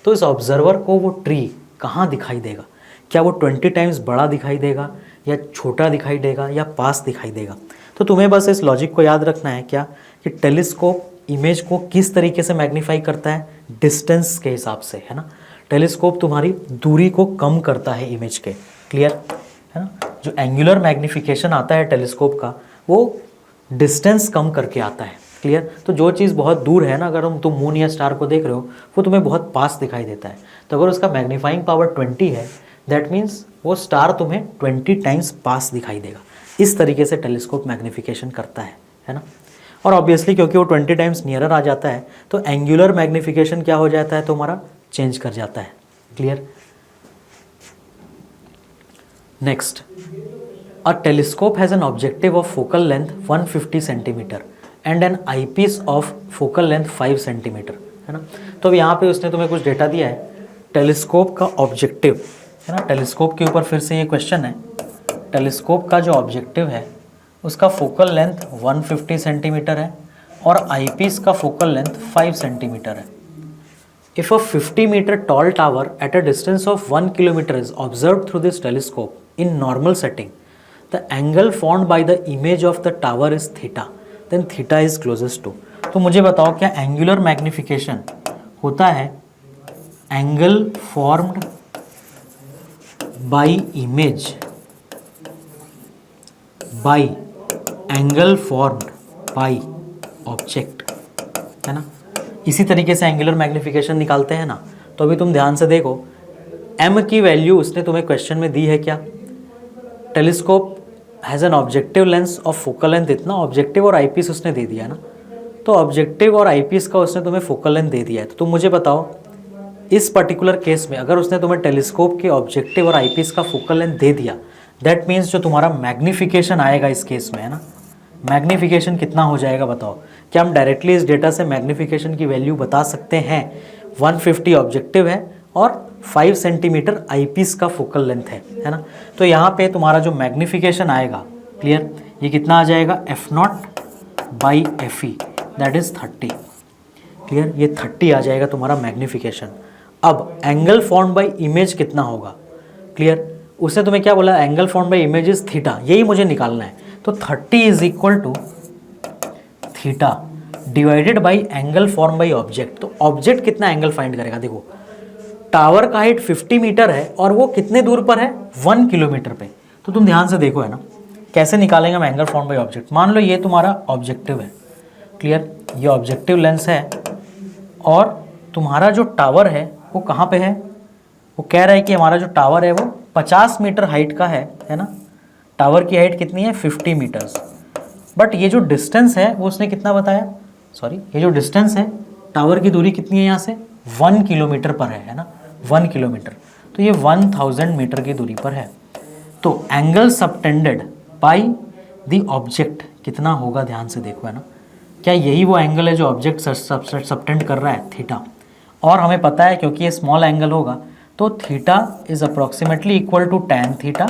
तो इस ऑब्जर्वर को वो ट्री कहाँ दिखाई देगा? क्या वो 20 टाइम्स बड़ा दिखाई देगा, या छोटा दिखाई देगा, या पास दिखाई देगा? तो तुम्हें बस इस लॉजिक को याद रखना है क्या, कि टेलीस्कोप इमेज को किस तरीके से मैग्नीफाई करता है, डिस्टेंस के हिसाब से, है ना। टेलीस्कोप तुम्हारी दूरी को कम करता है इमेज के, क्लियर है ना। जो एंगुलर मैग्नीफिकेशन आता है टेलीस्कोप का, वो डिस्टेंस कम करके आता है, क्लियर। तो जो चीज़ बहुत दूर है ना, अगर तुम मून या स्टार को देख रहे हो, वो तुम्हें बहुत पास दिखाई देता है। तो अगर उसका मैग्नीफाइंग पावर 20 है, दैट मीन्स वो स्टार तुम्हें 20 टाइम्स पास दिखाई देगा। इस तरीके से टेलीस्कोप मैग्नीफिकेशन करता है ना। और ऑब्वियसली क्योंकि वो 20 टाइम्स नियरर आ जाता है, तो एंगुलर मैग्नीफिकेशन क्या हो जाता है, तो हमारा चेंज कर जाता है, clear. Next, a telescope has an objective of focal length 150 centimetre and an eyepiece of focal length 5 centimetre, है ना। तो अब यहाँ पे उसने तुम्हें कुछ डेटा दिया है, टेलीस्कोप का ऑब्जेक्टिव, है ना। टेलीस्कोप के ऊपर फिर से ये क्वेश्चन है, टेलीस्कोप का जो ऑब्जेक्टिव है उसका फोकल लेंथ 150 सेंटीमीटर है और आईपीस का फोकल लेंथ 5 सेंटीमीटर है। If a 50-meter tall tower at a distance of 1 kilometer is observed through this telescope in normal setting, the angle formed by the image of the tower is theta, then theta is closest to। तो मुझे बताओ क्या angular magnification होता है angle formed by image by angle formed by object, है ना। इसी तरीके से एंगुलर मैग्नीफिकेशन निकालते हैं ना। तो अभी तुम ध्यान से देखो, m की वैल्यू उसने तुम्हें क्वेश्चन में दी है क्या, telescope has an objective lens of focal length इतना, ऑब्जेक्टिव और आईपीस उसने दे दिया ना। तो ऑब्जेक्टिव और आईपीस का उसने तुम्हें फोकल लेंथ दे दिया है। तो तुम मुझे बताओ इस पर्टिकुलर केस में अगर उसने तुम्हें टेलीस्कोप के ऑब्जेक्टिव और आईपीस का फोकल लेंथ दे दिया, दैट मीन्स जो तुम्हारा मैग्नीफिकेशन आएगा इस केस में, है ना, मैग्नीफिकेशन कितना हो जाएगा बताओ। क्या हम डायरेक्टली इस डेटा से मैग्नीफिकेशन की वैल्यू बता सकते हैं? 150 ऑब्जेक्टिव है और 5 सेंटीमीटर आईपीस का फोकल लेंथ है ना। तो यहाँ पे तुम्हारा जो मैग्नीफिकेशन आएगा, क्लियर, ये कितना आ जाएगा, f0 by F E, that is 30, clear. ये 30 आ जाएगा तुम्हारा मैग्नीफिकेशन। अब एंगल फॉर्म्ड बाई इमेज कितना होगा, क्लियर। उसने तुम्हें क्या बोला, angle formed by image is theta, यही मुझे निकालना है। तो 30 is equal to theta divided by angle form by object. तो ऑब्जेक्ट कितना एंगल फाइंड करेगा, देखो टावर का हाइट 50 मीटर है और वो कितने दूर पर है, 1 किलोमीटर पे। तो तुम ध्यान से देखो, है ना, कैसे निकालेंगे हम एंगल फॉर्म बाई ऑब्जेक्ट। मान लो ये तुम्हारा ऑब्जेक्टिव है, क्लियर, ये ऑब्जेक्टिव लेंस है और तुम्हारा जो टावर है वो कहाँ पे है, वो कह रहा है कि हमारा जो टावर है वो 50 मीटर हाइट का है ना। टावर की हाइट कितनी है, 50 मीटर्स। बट ये जो डिस्टेंस है वो उसने कितना बताया, सॉरी, ये जो डिस्टेंस है, टावर की दूरी कितनी है यहाँ से, 1 किलोमीटर पर है ना, 1 किलोमीटर। तो ये 1000 मीटर की दूरी पर है। तो angle subtended by the object कितना होगा, ध्यान से देखो, है ना। क्या यही वो एंगल है जो ऑब्जेक्ट सबटेंड कर रहा है, थीटा। और हमें पता है क्योंकि ये स्मॉल एंगल होगा तो theta is approximately equal to tan theta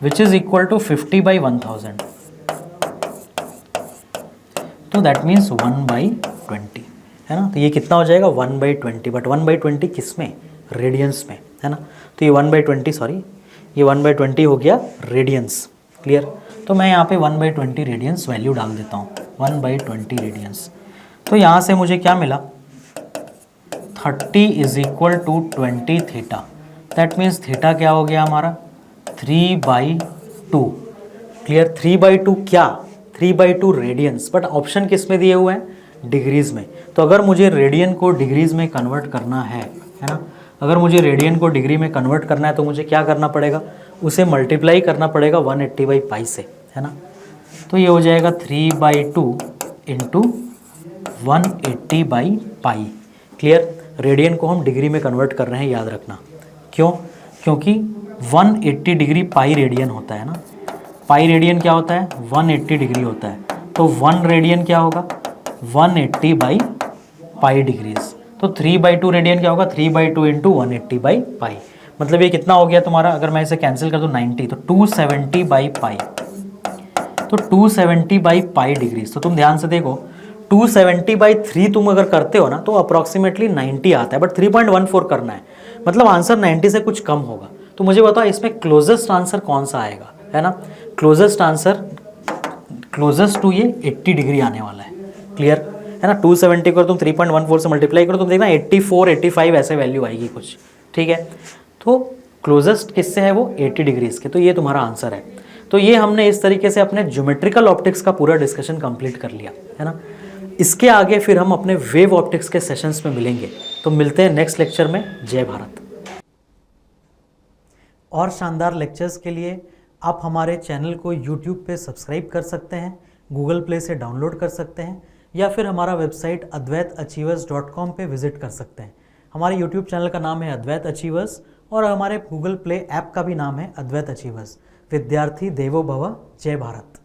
which is equal to 50/1000, तो दैट मीन्स 1/20 है ना। तो ये कितना हो जाएगा 1/20, बट 1/20 किस में, रेडियंस में है ना। तो ये 1/20 सॉरी ये 1/20 हो गया रेडियंस, क्लियर। तो मैं यहाँ पे 1/20 रेडियंस वैल्यू डाल देता हूँ, 1/20 रेडियंस। तो यहाँ से मुझे क्या मिला 30 is equal to 20 theta, that means theta क्या हो गया हमारा 3/2, क्लियर। 3/2 क्या, 3/2 रेडियंस, बट ऑप्शन किस में दिए हुए हैं, डिग्रीज में। तो अगर मुझे रेडियन को डिग्रीज में कन्वर्ट करना है ना, अगर मुझे रेडियन को डिग्री में कन्वर्ट करना है तो मुझे क्या करना पड़ेगा, उसे मल्टीप्लाई करना पड़ेगा 180/पाई से, है ना। तो ये हो जाएगा 3/2 इंटू 180/पाई, क्लियर। रेडियन को हम डिग्री में कन्वर्ट कर रहे हैं, याद रखना। क्यों, क्योंकि 180 डिग्री पाई रेडियन होता है ना। पाई रेडियन क्या होता है, 180 डिग्री होता है। तो 1 रेडियन क्या होगा 180/पाई डिग्रीज। तो 3/2 रेडियन क्या होगा 3/2 इंटू 180/पाई। मतलब ये कितना हो गया तुम्हारा, अगर मैं इसे कैंसिल कर दूँ 90, तो 270/पाई। तो 270/पाई डिग्रीज। तो तुम ध्यान से देखो 270/3 तुम अगर करते हो ना तो अप्रॉक्सीमेटली 90 आता है, बट 3.14 करना है, मतलब आंसर 90 से कुछ कम होगा। तो मुझे बताओ इसमें क्लोजेस्ट आंसर कौन सा आएगा, है ना। क्लोजेस्ट आंसर क्लोजेस्ट टू ये 80 डिग्री आने वाला है, क्लियर है ना। 270 को तुम 3.14 से मल्टीप्लाई करो, तुम देखना 84 85 ऐसे वैल्यू आएगी कुछ, ठीक है। तो क्लोजेस्ट किससे है वो 80 डिग्रीज के, तो ये तुम्हारा आंसर है। तो ये हमने इस तरीके से अपने ज्योमेट्रिकल ऑप्टिक्स का पूरा डिस्कशन कंप्लीट कर लिया, है ना। इसके आगे फिर हम अपने वेव ऑप्टिक्स के सेशंस में मिलेंगे। तो मिलते हैं नेक्स्ट लेक्चर में। जय भारत। और शानदार लेक्चर्स के लिए आप हमारे चैनल को YouTube पे सब्सक्राइब कर सकते हैं, गूगल प्ले से डाउनलोड कर सकते हैं, या फिर हमारा वेबसाइट advaitachievers.com पे विजिट कर सकते हैं। हमारे YouTube चैनल का नाम है अद्वैत अचीवर्स और हमारे गूगल प्ले ऐप का भी नाम है अद्वैत अचीवर्स। विद्यार्थी देवो भव। जय भारत।